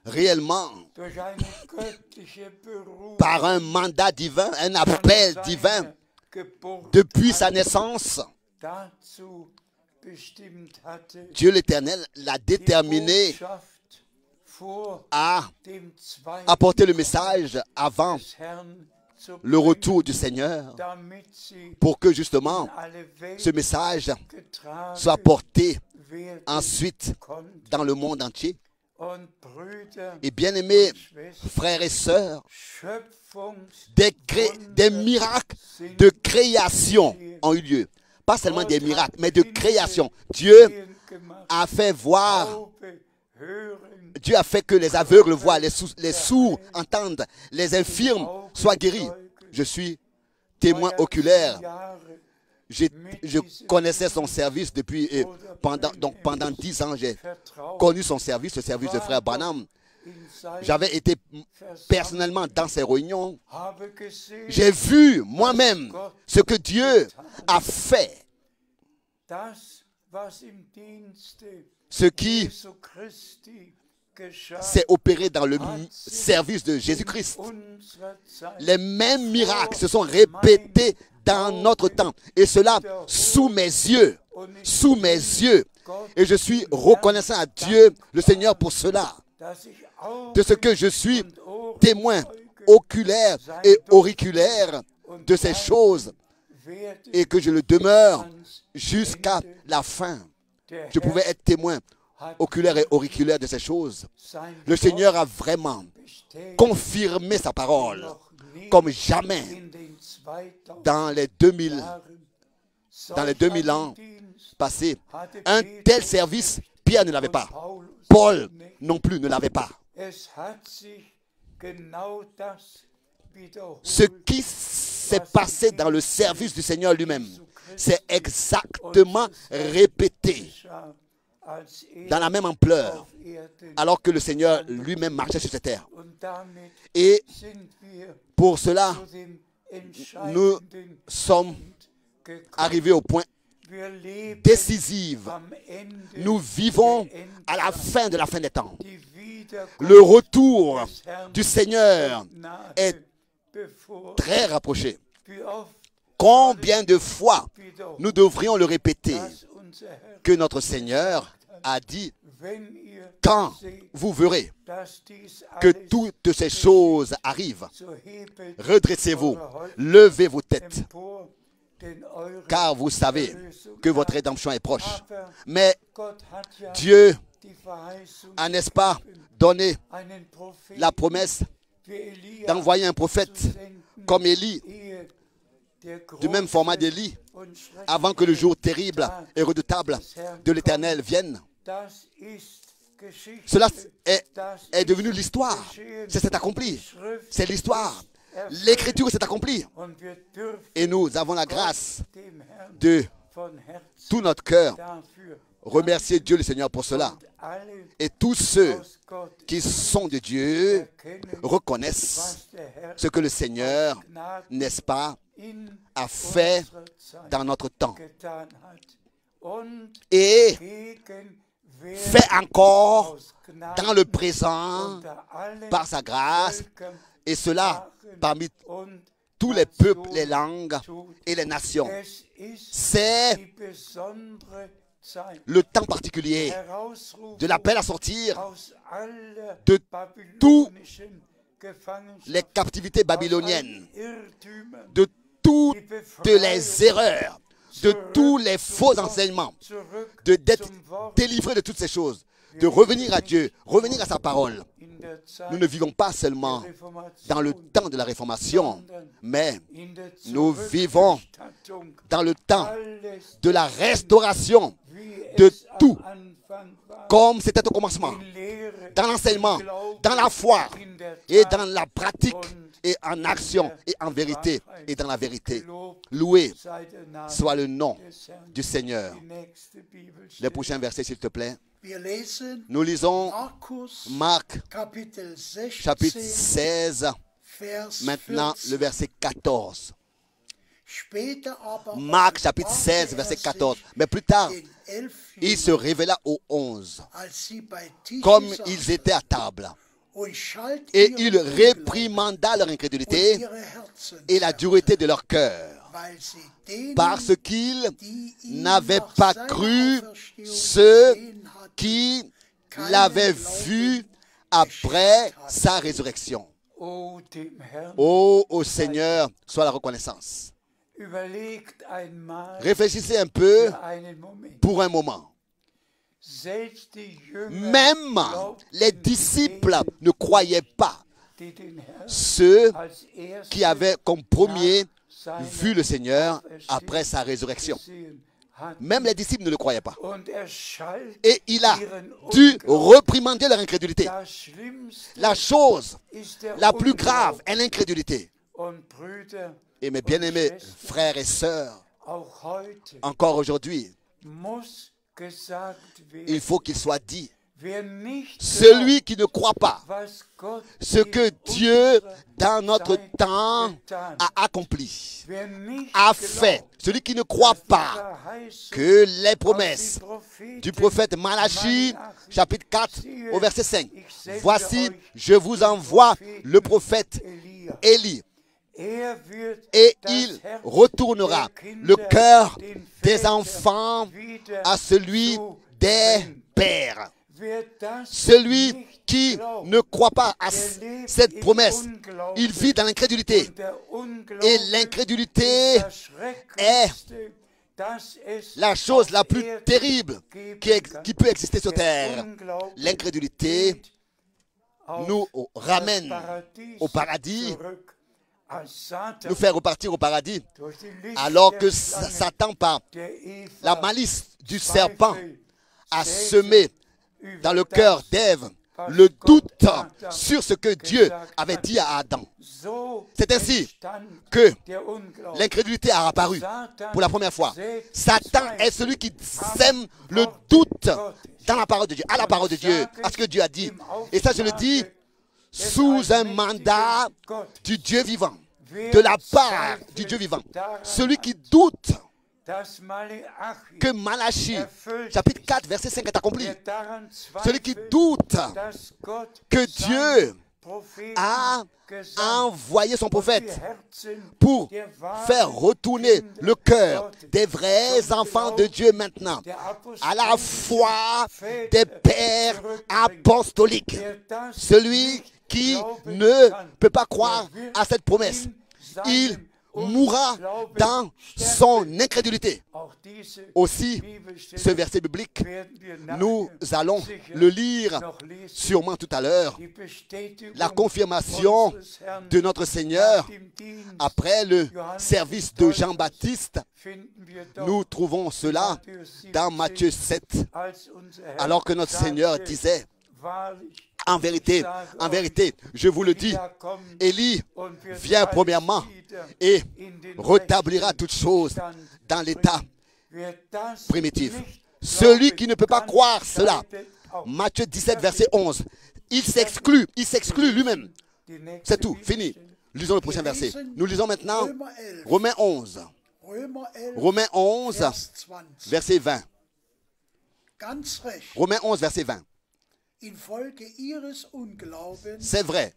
réellement, durch eine göttliche Berufung par un mandat divin, un appel von divin, seiner Geburt depuis sa naissance, dazu bestimmt hatte, Dieu l'Éternel l'a die déterminé Botschaft vor à dem zweiten apporter le message avant des Herrn zu le bringen, retour du Seigneur, damit sie pour que justement in alle Welt ce message getragen soit porté werden ensuite konnte. dans le monde entier. Und Brüder Et bien-aimés und Schwestern, frères et sœurs, Schöpfungswunder des miracles de création ont eu lieu. Pas seulement des miracles, mais de création. Dieu gemacht, a fait voir, Taube hören, Dieu a fait que les aveugles voient, les sourds entendent, les infirmes soient guéris. Je suis témoin oculaire. Jahre Je connaissais son service depuis, pendant 10 ans, j'ai vertraut connu son service, le service de frère Branham. in sein J'avais été personnellement dans ses réunions. habe gesehen, J'ai vu moi-même ce que Dieu a fait, das, was im Dienste ce qui Jesu Christi s'est opéré dans le service de Jésus-Christ. Les mêmes miracles se sont répétés dans notre temps. Et cela sous mes yeux. Sous mes yeux. Et je suis reconnaissant à Dieu, le Seigneur, pour cela. De ce que je suis témoin oculaire et auriculaire de ces choses. Et que je le demeure jusqu'à la fin. Je pouvais être témoin oculaire et auriculaire de ces choses. Le Seigneur a vraiment confirmé sa parole comme jamais dans les 2000 ans passés. Un tel service, Pierre ne l'avait pas. Paul non plus ne l'avait pas. Ce qui s'est passé dans le service du Seigneur lui-même, c'est exactement répété dans la même ampleur, alors que le Seigneur lui-même marchait sur cette terre. Et pour cela, nous sommes arrivés au point décisif. Nous vivons à la fin de la fin des temps. Le retour du Seigneur est très rapproché. Combien de fois nous devrions le répéter que notre Seigneur a dit: quand vous verrez que toutes ces choses arrivent, redressez-vous, levez vos têtes, car vous savez que votre rédemption est proche. Mais Dieu a, n'est-ce pas, donné la promesse d'envoyer un prophète comme Élie, du même format d'Élie, avant que le jour terrible et redoutable de l'Éternel vienne. Cela est devenu l'histoire. C'est accompli. C'est l'histoire. L'Écriture s'est accomplie. Et nous avons la grâce de tout notre cœur remercier Dieu le Seigneur pour cela. Et tous ceux qui sont de Dieu reconnaissent ce que le Seigneur, n'est-ce pas, a fait dans notre temps. Et fait encore dans le présent par sa grâce. Et cela parmi tous les peuples, les langues et les nations. C'est le temps particulier de l'appel à sortir de toutes les captivités babyloniennes, de toutes les erreurs, de tous les faux enseignements, d'être délivré de toutes ces choses, de revenir à Dieu, revenir à sa parole. Nous ne vivons pas seulement dans le temps de la Réformation, mais nous vivons dans le temps de la restauration de tout, comme c'était au commencement, dans l'enseignement, dans la foi et dans la pratique et en action et en vérité et dans la vérité. Loué soit le nom du Seigneur. Le prochain verset, s'il te plaît. Nous lisons Marc chapitre 16, maintenant le verset 14. Marc chapitre 16, verset 14. Mais plus tard, il se révéla aux 11, comme ils étaient à table. Et il réprimanda leur incrédulité et la dureté de leur cœur, parce qu'ils n'avaient pas cru ceux qui l'avaient vu après sa résurrection. Oh, au Seigneur, soit la reconnaissance. Réfléchissez un peu pour un moment. Même les disciples ne croyaient pas. Ceux qui avaient comme premier vu le Seigneur après sa résurrection. Même les disciples ne le croyaient pas. Et il a dû réprimander leur incrédulité. La chose la plus grave est l'incrédulité. Et mes bien-aimés frères et sœurs, encore aujourd'hui, il faut qu'il soit dit, celui qui ne croit pas ce que Dieu dans notre temps a accompli, a fait, celui qui ne croit pas que les promesses du prophète Malachie, chapitre 4, au verset 5. Voici, je vous envoie le prophète Élie, et il retournera le cœur des enfants à celui des pères. Celui qui ne croit pas à cette promesse, il vit dans l'incrédulité. Et l'incrédulité est la chose la plus terrible qui peut exister sur terre. L'incrédulité nous ramène au paradis, nous fait repartir au paradis, alors que Satan, par la malice du serpent, a semé dans le cœur d'Ève le doute sur ce que Dieu avait dit à Adam. C'est ainsi que l'incrédulité a apparu pour la première fois. Satan est celui qui sème le doute dans la parole de Dieu, à la parole de Dieu, à ce que Dieu a dit. Et ça, je le dis sous un mandat du Dieu vivant, de la part du Dieu vivant. Celui qui doute que Malachie, chapitre 4, verset 5 est accompli. Celui qui doute que Dieu a envoyé son prophète pour faire retourner le cœur des vrais enfants de Dieu maintenant à la foi des pères apostoliques. Celui qui ne peut pas croire à cette promesse, il mourra dans son incrédulité. Aussi, ce verset biblique, nous allons le lire sûrement tout à l'heure. La confirmation de notre Seigneur après le service de Jean-Baptiste, nous trouvons cela dans Matthieu 7, alors que notre Seigneur disait: en vérité, je vous le dis, Élie vient premièrement et rétablira toutes choses dans l'état primitif. Celui qui ne peut pas croire cela, Matthieu 17, verset 11, il s'exclut lui-même. C'est tout, fini. Lisons le prochain verset. Nous lisons maintenant Romains 11. Romains 11, verset 20. Romains 11, verset 20. C'est vrai.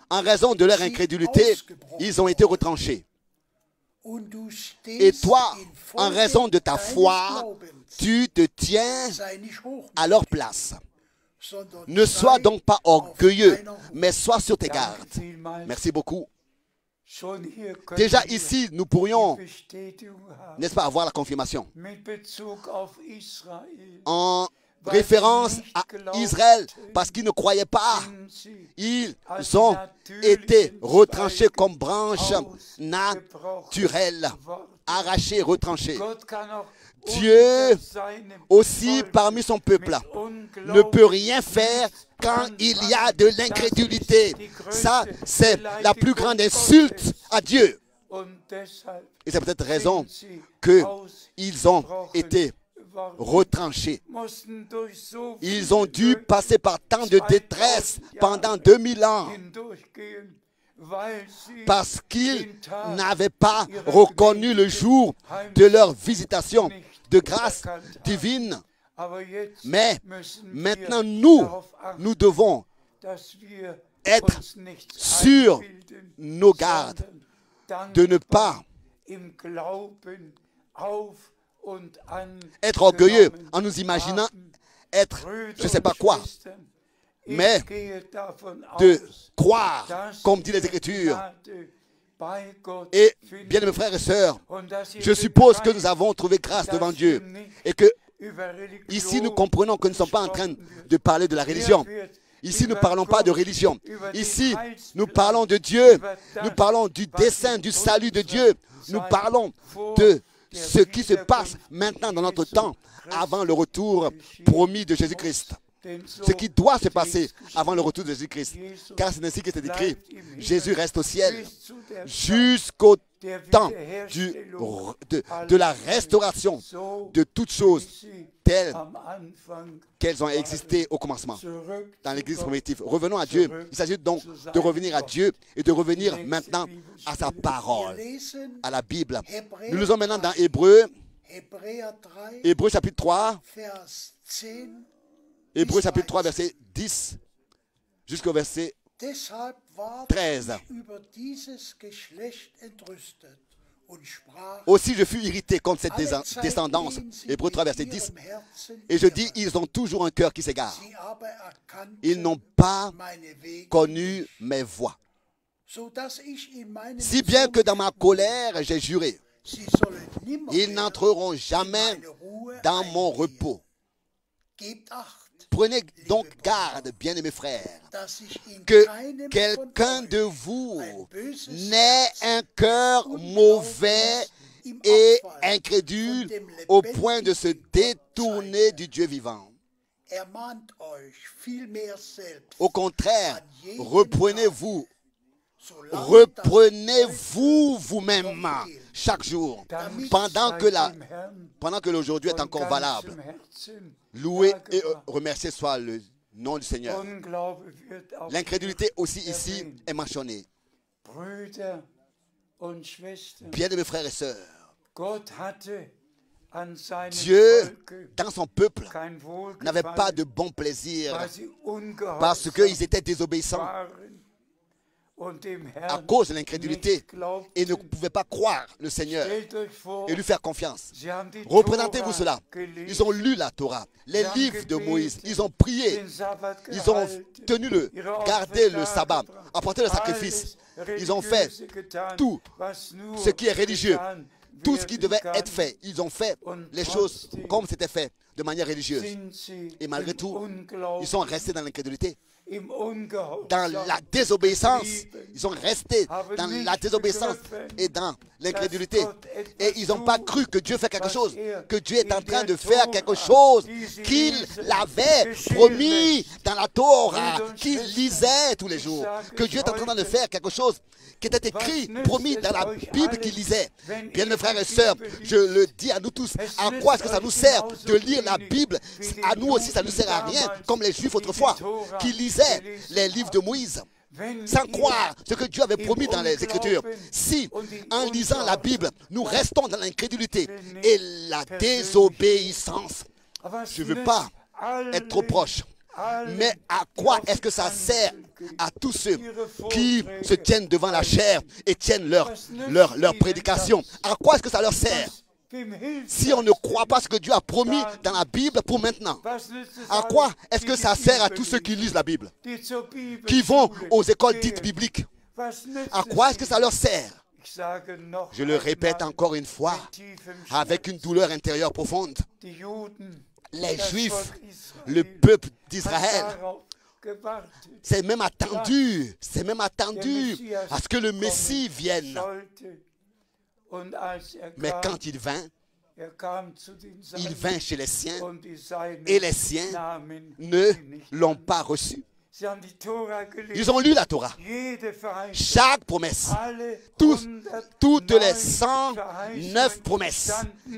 En raison de leur incrédulité, ils ont été retranchés. Et toi, en raison de ta foi, tu te tiens à leur place. Ne sois donc pas orgueilleux, mais sois sur tes gardes. Merci beaucoup. Déjà ici, nous pourrions, n'est-ce pas, avoir la confirmation. En référence à Israël, parce qu'ils ne croyaient pas, ils ont été retranchés comme branches naturelles, arrachés, retranchés. Dieu aussi parmi son peuple ne peut rien faire quand il y a de l'incrédulité. Ça, c'est la plus grande insulte à Dieu. Et c'est peut-être raison qu'ils ont été retranchés. Ils ont dû passer par tant de détresse pendant 2000 ans parce qu'ils n'avaient pas reconnu le jour de leur visitation de grâce divine. Mais maintenant, nous devons être sur nos gardes de ne pas être orgueilleux en nous imaginant être je ne sais pas quoi, mais de croire, comme dit les Écritures. Et bien mes frères et sœurs, je suppose que nous avons trouvé grâce devant Dieu et que ici nous comprenons que nous ne sommes pas en train de parler de la religion. Ici, nous ne parlons pas de religion. Ici, nous parlons de Dieu. Nous parlons du dessein, du salut de Dieu. Nous parlons de ce qui se passe maintenant dans notre temps, avant le retour promis de Jésus-Christ. Ce qui doit se passer avant le retour de Jésus-Christ. Car c'est ainsi que c'est écrit. Jésus reste au ciel jusqu'au temps de la restauration de toutes choses telles qu'elles ont existé au commencement dans l'Église primitive. Revenons à Dieu. Il s'agit donc de revenir à Dieu et de revenir maintenant à sa parole, à la Bible. Nous lisons maintenant dans Hébreux, Hebräer 3, Hébreux chapitre 3, Vers 10. Hébreux chapitre 3, verset 10 jusqu'au verset Deshalb war 13. ich über dieses Geschlecht entrüstet und sprach, Aussi je fus irrité contre cette alle Zeit descendance. gehen sie Hébreux 3, mit verset 10. ihrem Herzen Et je irre. dis, ils ont toujours un cœur qui s'égare. Sie aber erkannten Ils n'ont pas meine Wege connu nicht, mes voies. sodass ich in meinem Si bien que dans ma colère, j'ai juré, Sie sollen nimmer ils mehr n'entreront in jamais meine Ruhe dans mon eingehen. repos. Gebt acht, Prenez donc garde, bien-aimés frères, dass ich in que keinem quelqu'un von de euch vous ein böses n'ait Herz un cœur und mauvais im et Abfall incrédule von dem au point de se lebendigen détourner Gott du Dieu vivant. Ermahnt euch vielmehr selbst, Au contraire, reprenez-vous, solange reprenez-vous vous-même chaque jour, Dann pendant sei que dem Herrn pendant que l'aujourd'hui est von encore valable. ganzem Herzen Loué et dargebracht. remercié soit le nom du Seigneur. Unglaube wird auch L'incrédulité aussi hier ici erwähnt. est mentionnée. Brüder und Schwestern, Bien de mes frères et sœurs, Gott hatte an seinem Dieu, Volke dans son peuple, kein n'avait pas Wohlgefallen, de bon plaisir weil sie ungehorsam parce qu'ils étaient désobéissants waren und dem à Herrn cause de l'incrédulité nicht glaubten. et ne pouvaient pas croire le Seigneur Stellt euch vor, et lui faire confiance. sie haben die Représentez-vous Tora cela. gelesen, Ils ont lu la Torah, les sie haben livres de gebetet, Moïse, ils ont prié, den Sabbat ils ont gehalten, tenu le, ihre Opfer gardé le sabbat, dargebracht, apporté le sacrifice. alles Ils ont fait Religiöse getan, tout was nur ce qui est religieux, getan tout ce qui werden devait kann. être fait. Ils ont fait Und les choses trotzdem comme c'était fait, de manière religieuse. sind sie Et malgré im tout, Unglauben, ils sont restés dans l'incrédulité, im Ungehorsam dans la désobéissance. geblieben, Ils sont restés haben dans nicht la désobéissance begriffen, et dans l'incrédulité. dass Gott etwas Et ils n'ont pas tut, cru que Dieu fait quelque was chose, que Dieu est in en train der de faire quelque Tora, chose die sie qu'il lesen, avait geschehen promis lässt. dans la Torah, Brüder und qu'il Schwestern, lisait tous les ich jours. sage Que Dieu est en train de heute, faire quelque chose qui était écrit, was promis nützt dans la es euch Bible alles, qu'il lisait. wenn Bien ihr mes frères die et sœurs, Bibel liest? je le dis à nous tous, Es à nützt quoi est-ce que ça euch nous sert genauso de lire la wenig Bible? wie den À nous aussi, ça ne nous Juden sert à rien, damals, comme les Juifs die autrefois, die Tora qui lisaient gelesen les livres de Moïse, Wenn sans ihr croire ce que Dieu avait im promis dans les Écritures. Unglauben Si, und im en lisant la Bible, nous Ungehorsam restons dans l'incrédulité nicht et la persönlich désobéissance, was je ne veux nützt pas allen, être trop proche. allen, Mais à die quoi auf est-ce que ça die sert Kanzel à tous ceux ihre qui Vorträge se tiennent devant la chair et tiennent leur Was nützt ihnen prédication? das? À quoi est-ce que ça leur sert Wem hilft si das on ne croit denn? pas ce que Dieu a promis dans la Bible pour maintenant? Was nützt es À allen, quoi est-ce die que die ça sert à Bibel tous ceux qui lesen, lisent la Bible, die zur Bibelschule qui vont aux écoles gehen? dites bibliques? Was nützt À es quoi est-ce que ça ihnen? leur sert? Ich sage noch Je le répète einmal encore une fois, mit tiefem avec une douleur intérieure profonde. Die Juden, Les das Juifs, Volk Israel, le peuple hat d'Israël, darauf gewartet, c'est même attendu à ce que le Messie vienne. sollte. Und als Mais kam, quand il vint zu den Seinen, il vint chez les siens und die Seinen et les siens nahmen ne ihn nicht l'ont an. pas reçu. Sie haben die Tora gelesen, Ils ont lu la Torah. jede Verheißung, Chaque promesse, alle toutes les 109 109 promesses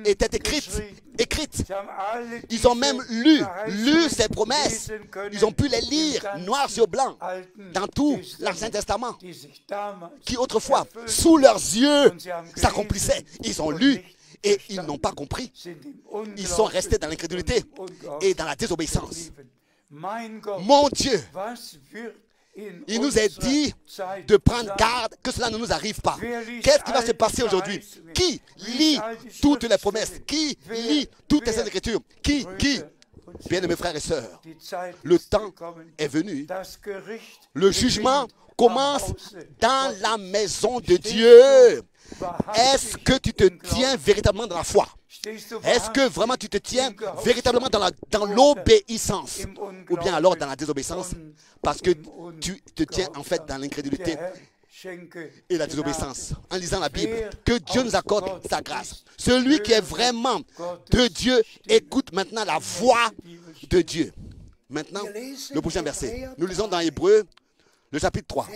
étaient écrites. Sie haben alle Ils ont diese même lu Verheißungen ces promesses. lesen können Ils ont pu les im lire ganzen noir sur blanc Alten dans tout Testament, l'Ancien Testament, die sich damals qui autrefois, erfüllten. sous leurs yeux, Und sie haben s'accomplissait. Ils ont gelesen lu und nicht et ils verstanden. n'ont pas compris. Sind im Ils sont Unglauben restés dans l'incrédulité und im et dans la désobéissance. geblieben. Mein Gott, Mon Dieu, was wird in il nous est unserer dit Zeit de prendre sein? garde que cela ne nous arrive pas. Wer liest Qu'est-ce qui va se alte passer aujourd'hui? Verheißungen? Qui Liest lit alte toutes les Schriftstellen? promesses? Qui Wer- lit toutes les wer- Saintes Écritures? Qui? Brüder und Bien, mes frères et sœurs, Die Zeit le ist temps gekommen. est venu. Das Gericht Le beginnt jugement am commence Hause dans Gottes. la maison de Stehst Dieu. du wahrhaftig Est-ce que tu te im Glauben? tiens véritablement dans la foi? Stehst du Est-ce que wahrhaftig vraiment tu te tiens im Gehorsam? véritablement dans Oder l'obéissance? im Ou bien alors Unglauben dans la désobéissance? und Parce que im tu te tiens en fait Ungehorsam? dans l'incrédulité Der Herr schenke et la Gnade. désobéissance. En lisant la Bible, Wer que Dieu nous aus accorde Gott sa grâce. ist, Celui qui est höre vraiment Gottes de Dieu, Stimme. écoute maintenant la voix de Dieu. Maintenant, le prochain verset. Nous lisons dans Hébreux, le chapitre 3.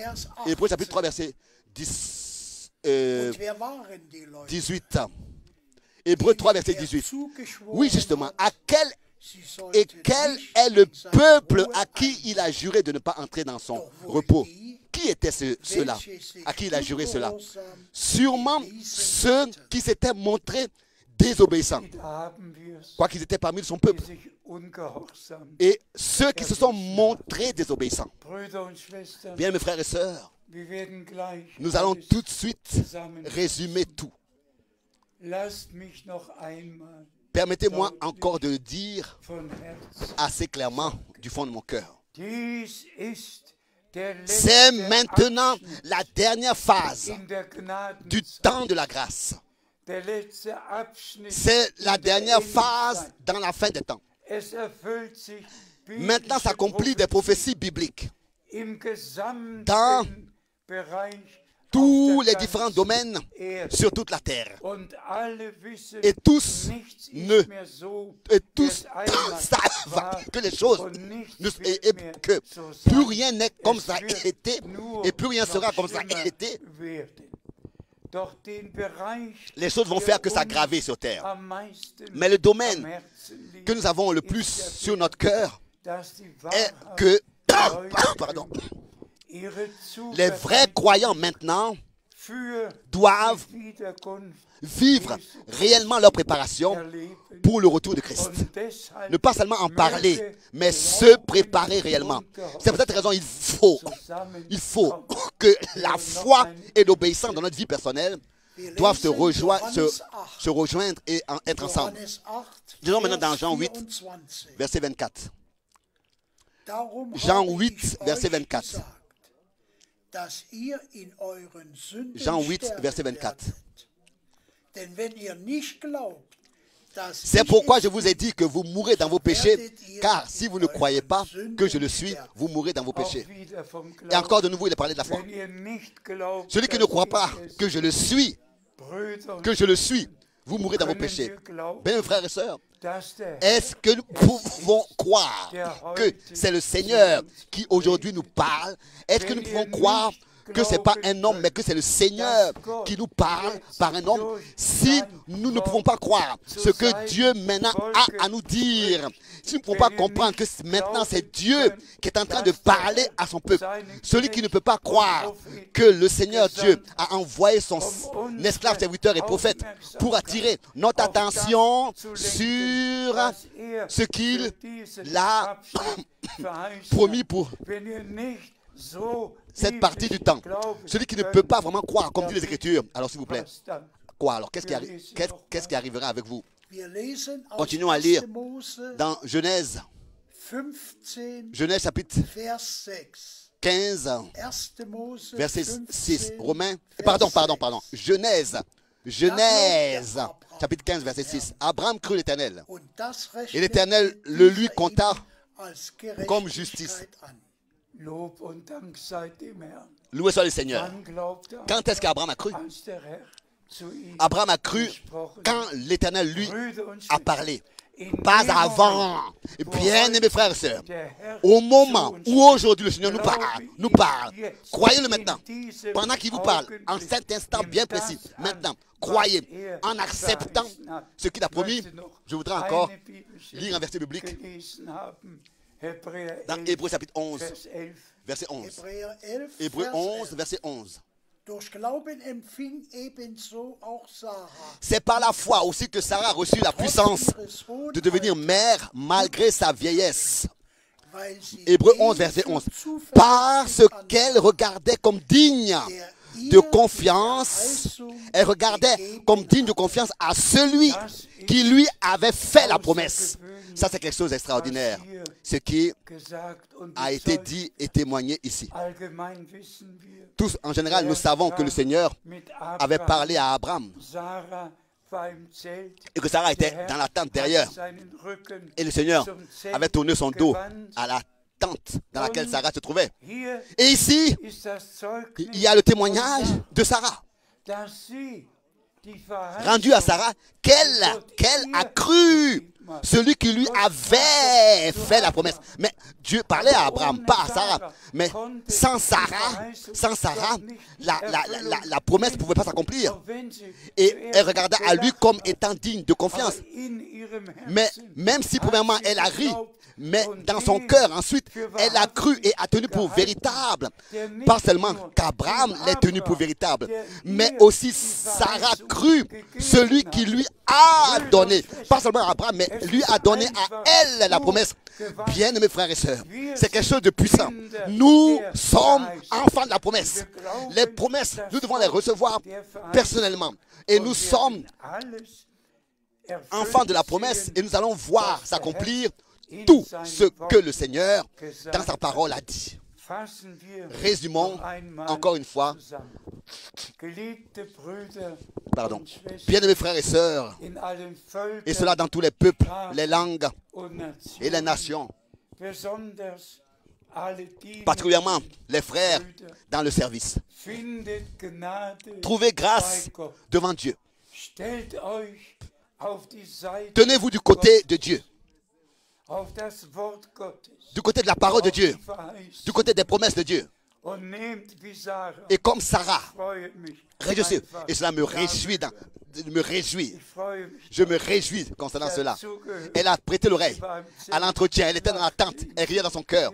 Hébreux chapitre 3, verset 10, Und wer waren die Leute? 18. Hébreux 3, verset die 18. zugeschworen Oui, justement. hat, À quel sie et sollten quel nicht est le in seine peuple Ruhe à qui il a juré de ne pas entrer dans son Doch wohl repos? die, Qui étaient ceux-là welche sich à qui il a juré cela? ungehorsam Sûrement bewiesen ceux hatten. qui s'étaient montrés désobéissants, da haben wir es, quoiqu'ils étaient parmi son die peuple. sich ungehorsam. Et ceux qui se sont montrés désobéissants. Brüder und Schwestern, Bien, mes frères et sœurs, wir werden gleich nous allons alles tout de suite zusammen. résumer tout. Lasst mich noch einmal Permettez-moi encore de le dire von Herzen. assez clairement du fond de mon cœur. Dies ist der C'est letzte maintenant Abschnitt la dernière phase in der Gnadenzeit. du temps de la grâce. Der letzte Abschnitt C'est la in der dernière phase Endzeit. dans la fin des temps. Es erfüllt sich Maintenant biblische s'accomplissent des prophéties bibliques. im gesamten Dans Bereich Tous auf der les différents ganzen domaines Erde. sur toute la terre. Und alle wissen, Et tous nichts ist ne- mehr so, Et wie tous es einmal savent war, que les choses, und nichts ne- wird et mehr que so plus sein. rien n'est comme Es ça wird a été, nur et plus rien noch sera comme ça a schlimmer été. werden. Doch den Bereich, Les choses vont der faire que uns s'aggraver sur terre. am meisten Mais le am domaine Herzen liegt, que nous avons le plus sur notre cœur dass die est Wahrheit que Leute pardon, ihre les vrais croyants maintenant für doivent die Wiederkunft vivre réellement leur préparation erleben. pour le retour de Christ. Und deshalb Ne pas seulement en parler, möge mais se préparer réellement. C'est pour cette raison il faut que la foi et l'obéissance dans notre vie personnelle doivent se rejoindre et être ensemble. Johannes 8, Disons maintenant dans Vers Jean 8, 24. verset 24. Darum Jean habe 8, ich Verset euch 24. gesagt, dass ihr in euren Sünden Jean 8, sterben Verset 24. werdet. Denn wenn ihr nicht glaubt, dass C'est ich pourquoi es je vous ai dit que vous mourrez dans vos péchés, car si vous ne croyez pas que je le suis, vous mourrez dans vos auch péchés. wieder vom Et Glauben. encore de nouveau, il est parlé de la foi. Wenn ihr nicht glaubt, Celui qui ne dass croit pas ich es, que je le suis, Brüder und que je le suis, vous mourrez dans vos können péchés. wir glauben, Bien, mes frères et sœurs, dass der est-ce que nous pouvons croire que c'est le Seigneur qui aujourd'hui nous parle? Est-ce que nous pouvons croire que ce n'est pas un homme, mais que c'est le Seigneur qui nous parle par un homme? Si nous ne pouvons pas croire ce que Dieu maintenant a à nous dire, si nous ne pouvons pas comprendre que maintenant c'est Dieu qui est en train de parler à son peuple, celui qui ne peut pas croire que le Seigneur Dieu a envoyé son esclave, serviteur et prophète pour attirer notre attention sur was er ce qu'il für diesen l'a Abschnitt verheißen promis hat. pour Wenn ihr nicht so cette partie du temps. Celui qui ne peut pas vraiment croire, comme dit les Écritures. Alors s'il vous plaît, quoi alors? Qu'est-ce qui arrivera avec vous? Wir lesen aus Continuons à lire 1. Mose dans Genèse, 15, Genèse chapitre Vers 6. 15, 1. Mose verset 15, 6. Romains, Vers pardon. 6. Genèse, chapitre 15, verset 6. Abraham crut l'Éternel, Und das et l'Éternel rechnete le lui dieser compta ihm als comme Gerechtigkeit justice. an. Lob und Dank sei dem Herrn. Loué soit le Seigneur. Wann glaubte Quand est-ce qu'Abraham a cru? als der Herr zu ihm Abraham a cru gesprochen quand l'Éternel lui Brüder und a Schwestern, parlé. in Pas dem avant. Moment, wo Bien aimés frères et sœurs, der Herr au moment zu uns où aujourd'hui le Seigneur glaube nous ich parle, jetzt, croyez-le in maintenant, diesem pendant qu'il vous parle, en Augenblick, cet instant nimmt bien das précis, an, maintenant, was croyez, er en acceptant verheißen hat. ce qu'il a promis. Ich möchte noch Je voudrais encore eine biblische lire un verset biblique gelesen haben. Hebräer dans 11, Hébreux chapitre 11, Vers 11. verset 11. Hebräer 11, Hébreux Vers 11, 11. verset 11. Durch Glauben empfing ebenso auch Sarah. C'est par la foi aussi que Sarah a reçu la puissance de devenir mère malgré sa vieillesse. Weil sie Hébreux den 11, verset 11. zuverlässig Parce qu'elle regardait comme digne de confiance, elle regardait comme digne de confiance à celui qui lui avait fait la promesse. Ça, c'est quelque chose d'extraordinaire. Ce qui Gesagt und a été bezeugt. dit et témoigné ici. Allgemein wissen wir, Tous, en général, nous savons que le Seigneur mit avait Abraham, parlé à Abraham Sarah war im Zelt, et que Sarah était dans la tente derrière. hatte seinen Rücken Et le Seigneur zum Zelt avait tourné son dos gewandt. à la tente dans laquelle Sarah se trouvait. Hier Et ici, ist das Zeugnis il y a le témoignage de Sarah, dass sie die Verheißung rendu à Sarah, qu'elle a cru celui qui lui avait fait la promesse. Mais Dieu parlait à Abraham, pas à Sarah. Mais sans Sarah, la promesse ne pouvait pas s'accomplir. auch wenn sie Et elle zuerst regardait à lui gelacht comme hat, étant digne de aber confiance. in ihrem Mais Herzen même si premièrement elle a ri, Mais dans son cœur, ensuite, elle a cru et a tenu pour véritable. Pas seulement qu'Abraham l'ait tenu pour véritable, mais aussi Sarah crut celui qui lui a donné. Pas seulement Abraham, mais lui a donné à elle la promesse. Bien, mes frères et sœurs, c'est quelque chose de puissant. Nous sommes enfants de la promesse. Les promesses, nous devons les recevoir personnellement. Et nous sommes enfants de la promesse et nous allons voir s'accomplir tout ce que le Seigneur, dans sa parole, a dit. Résumons encore une fois. Pardon. Bien-aimés frères et sœurs, et cela dans tous les peuples, les langues et les nations, particulièrement les frères dans le service. Trouvez grâce devant Dieu. Tenez-vous du côté de Dieu, du côté de la parole de Dieu, du côté des promesses de Dieu. Et comme Sarah, réjouissez, et cela me réjouit, je me réjouis concernant cela. Elle a prêté l'oreille à l'entretien, elle était dans la tente, elle riait dans son cœur.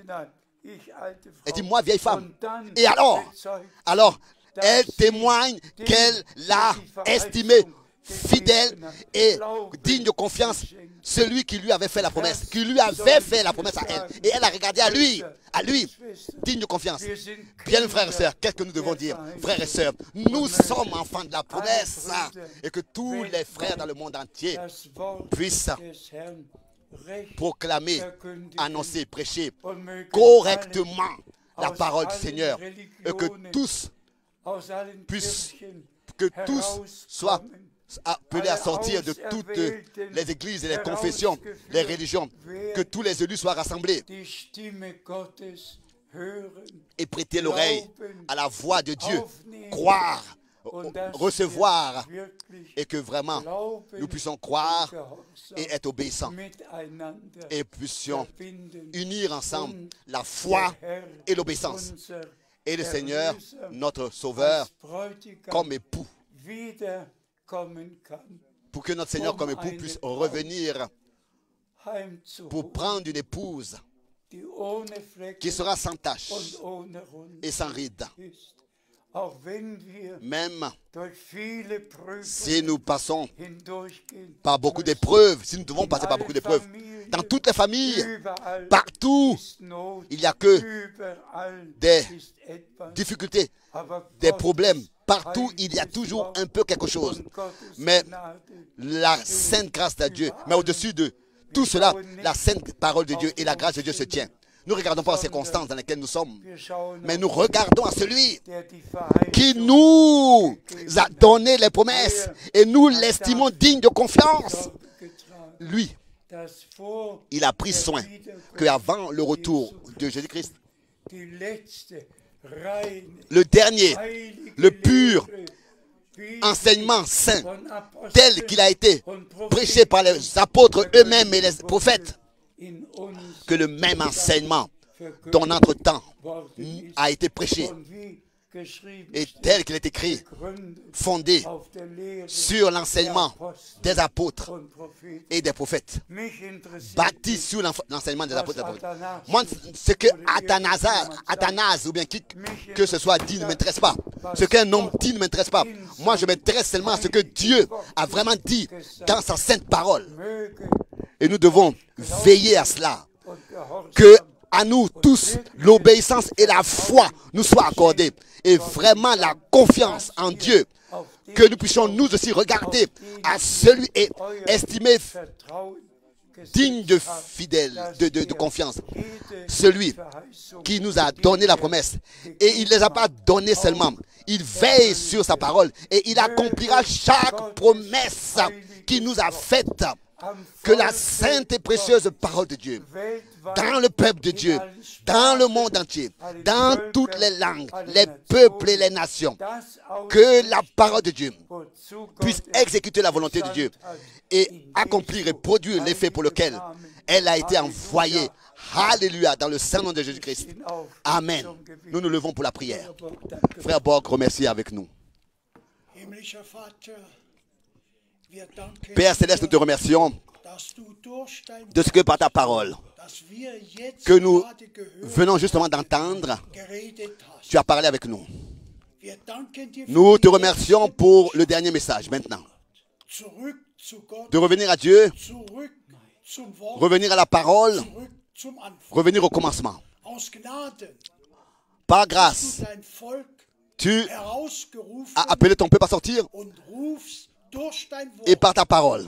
Elle dit, moi vieille femme. Et alors, elle témoigne qu'elle l'a estimé fidèle et digne de confiance, celui qui lui avait fait la promesse, qui lui avait fait la promesse à elle. Et elle a regardé à lui, digne de confiance. Bien, frères et sœurs, qu'est-ce que nous devons dire? Frères et sœurs, nous sommes enfants de la promesse et que tous les frères dans le monde entier puissent proclamer, annoncer, prêcher correctement la parole du Seigneur et que tous soient appelés à sortir de toutes les églises et les confessions, les religions, que tous les élus soient rassemblés et prêter l'oreille à la voix de Dieu, croire, recevoir et que vraiment nous puissions croire et être obéissants et puissions unir ensemble la foi et l'obéissance. Et le Seigneur, notre Sauveur, comme époux, pour que notre Seigneur comme époux puisse revenir pour prendre une épouse qui sera sans tache et sans ride. Même si nous passons par beaucoup d'épreuves, si nous devons passer par beaucoup d'épreuves, dans toutes les familles, partout, il n'y a que des difficultés, des problèmes. Partout, il y a toujours un peu quelque chose. Mais la sainte grâce de Dieu, mais au-dessus de tout cela, la sainte parole de Dieu et la grâce de Dieu se tient. Nous ne regardons pas aux circonstances dans lesquelles nous sommes, mais nous regardons à celui qui nous a donné les promesses et nous l'estimons digne de confiance. Lui, il a pris soin qu'avant le retour de Jésus-Christ, le dernier, le pur enseignement saint, tel qu'il a été prêché par les apôtres eux-mêmes et les prophètes, que le même enseignement dont notre temps a été prêché et tel qu'il est écrit, fondé sur l'enseignement des apôtres et des prophètes, bâti sur l'enseignement des apôtres et des prophètes. Moi, ce que Athanase ou bien qui que ce soit dit ne m'intéresse pas. Ce qu'un homme dit ne m'intéresse pas. Moi, je m'intéresse seulement à ce que Dieu a vraiment dit dans sa sainte parole. Et nous devons veiller à cela. Que à nous tous, l'obéissance et la foi nous soient accordées. Et vraiment la confiance en Dieu. Que nous puissions nous aussi regarder à celui et estimer digne de fidèle, de confiance. Celui qui nous a donné la promesse. Et il ne les a pas données seulement. Il veille sur sa parole. Et il accomplira chaque promesse qu'il nous a faite. Que la sainte et précieuse parole de Dieu, dans le peuple de Dieu, dans le monde entier, dans toutes les langues, les peuples et les nations, que la parole de Dieu puisse exécuter la volonté de Dieu et accomplir et produire l'effet pour lequel elle a été envoyée. Alléluia, dans le saint nom de Jésus-Christ. Amen. Nous nous levons pour la prière. Frère Borg, remercie avec nous. Père Céleste, nous te remercions de ce que par ta parole, que nous venons justement d'entendre, tu as parlé avec nous. Nous te remercions pour le dernier message maintenant. De revenir à Dieu, revenir à la parole, revenir au commencement. Par grâce, tu as appelé ton peuple à sortir et par ta parole,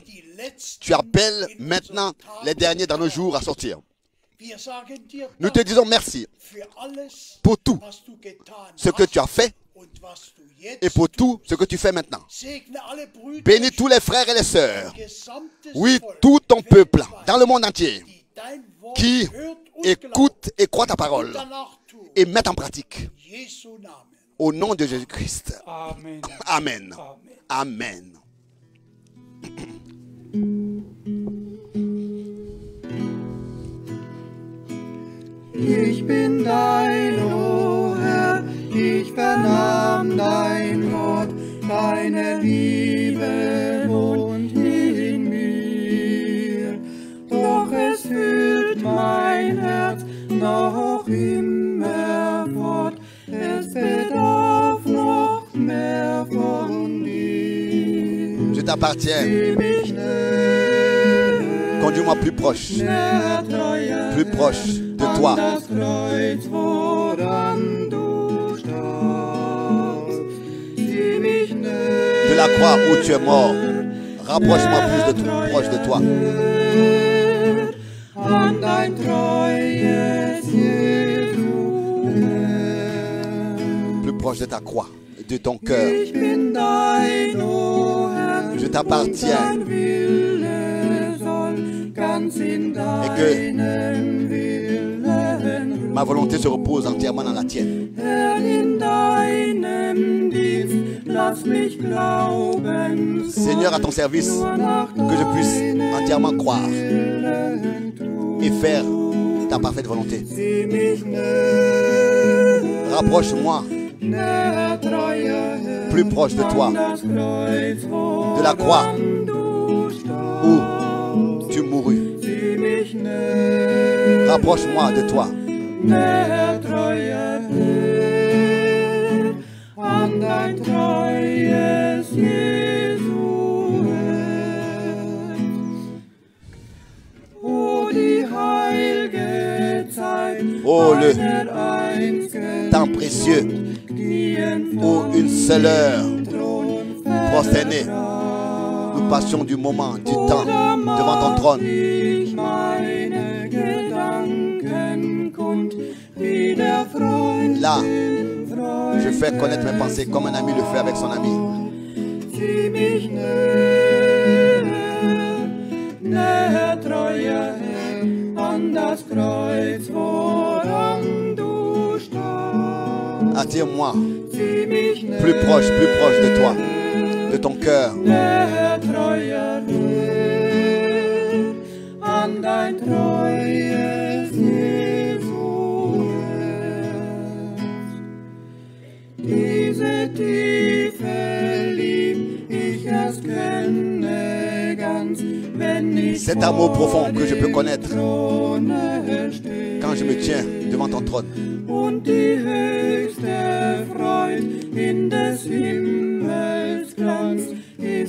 tu appelles maintenant les derniers dans nos jours à sortir. Nous te disons merci pour tout ce que tu as fait et pour tout ce que tu fais maintenant. Bénis tous les frères et les sœurs, oui, tout ton peuple dans le monde entier qui écoute et croit ta parole et met en pratique. Au nom de Jésus-Christ. Amen. Amen. Amen. Ich bin dein, o Herr, ich vernahm dein Wort, deine Liebe wohnt in mir. Doch es fühlt mein Herz noch immer fort, es bedarf noch mehr von dir. Je t'appartiens. Conduis-moi plus proche de toi. De la croix où tu es mort, rapproche-moi proche de toi. Plus proche de ta croix, de ton cœur. Je t'appartiens. Et que ma volonté se repose entièrement dans la tienne. Seigneur, à ton service, que je puisse entièrement croire et faire ta parfaite volonté. Rapproche-moi plus proche de toi, de la croix où tu mourus. Rapproche-moi de toi. Oh, le temps précieux où une seule heure prosternée, nous passions du moment, du temps devant ton trône. Là, je fais connaître mes pensées comme un ami le fait avec son ami. Attire-moi plus proche de toi, de ton cœur. Cet amour profond que je peux connaître quand je me tiens devant ton trône. Et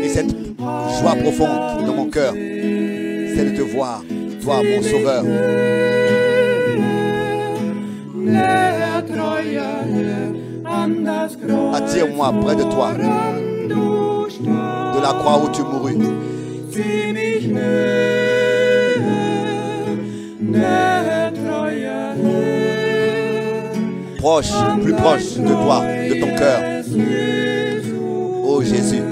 cette joie profonde dans mon cœur, c'est de te voir, toi mon sauveur. Attire-moi près de toi, de la croix où tu mourus. Proche, plus proche de toi, de ton cœur. Oh Jésus.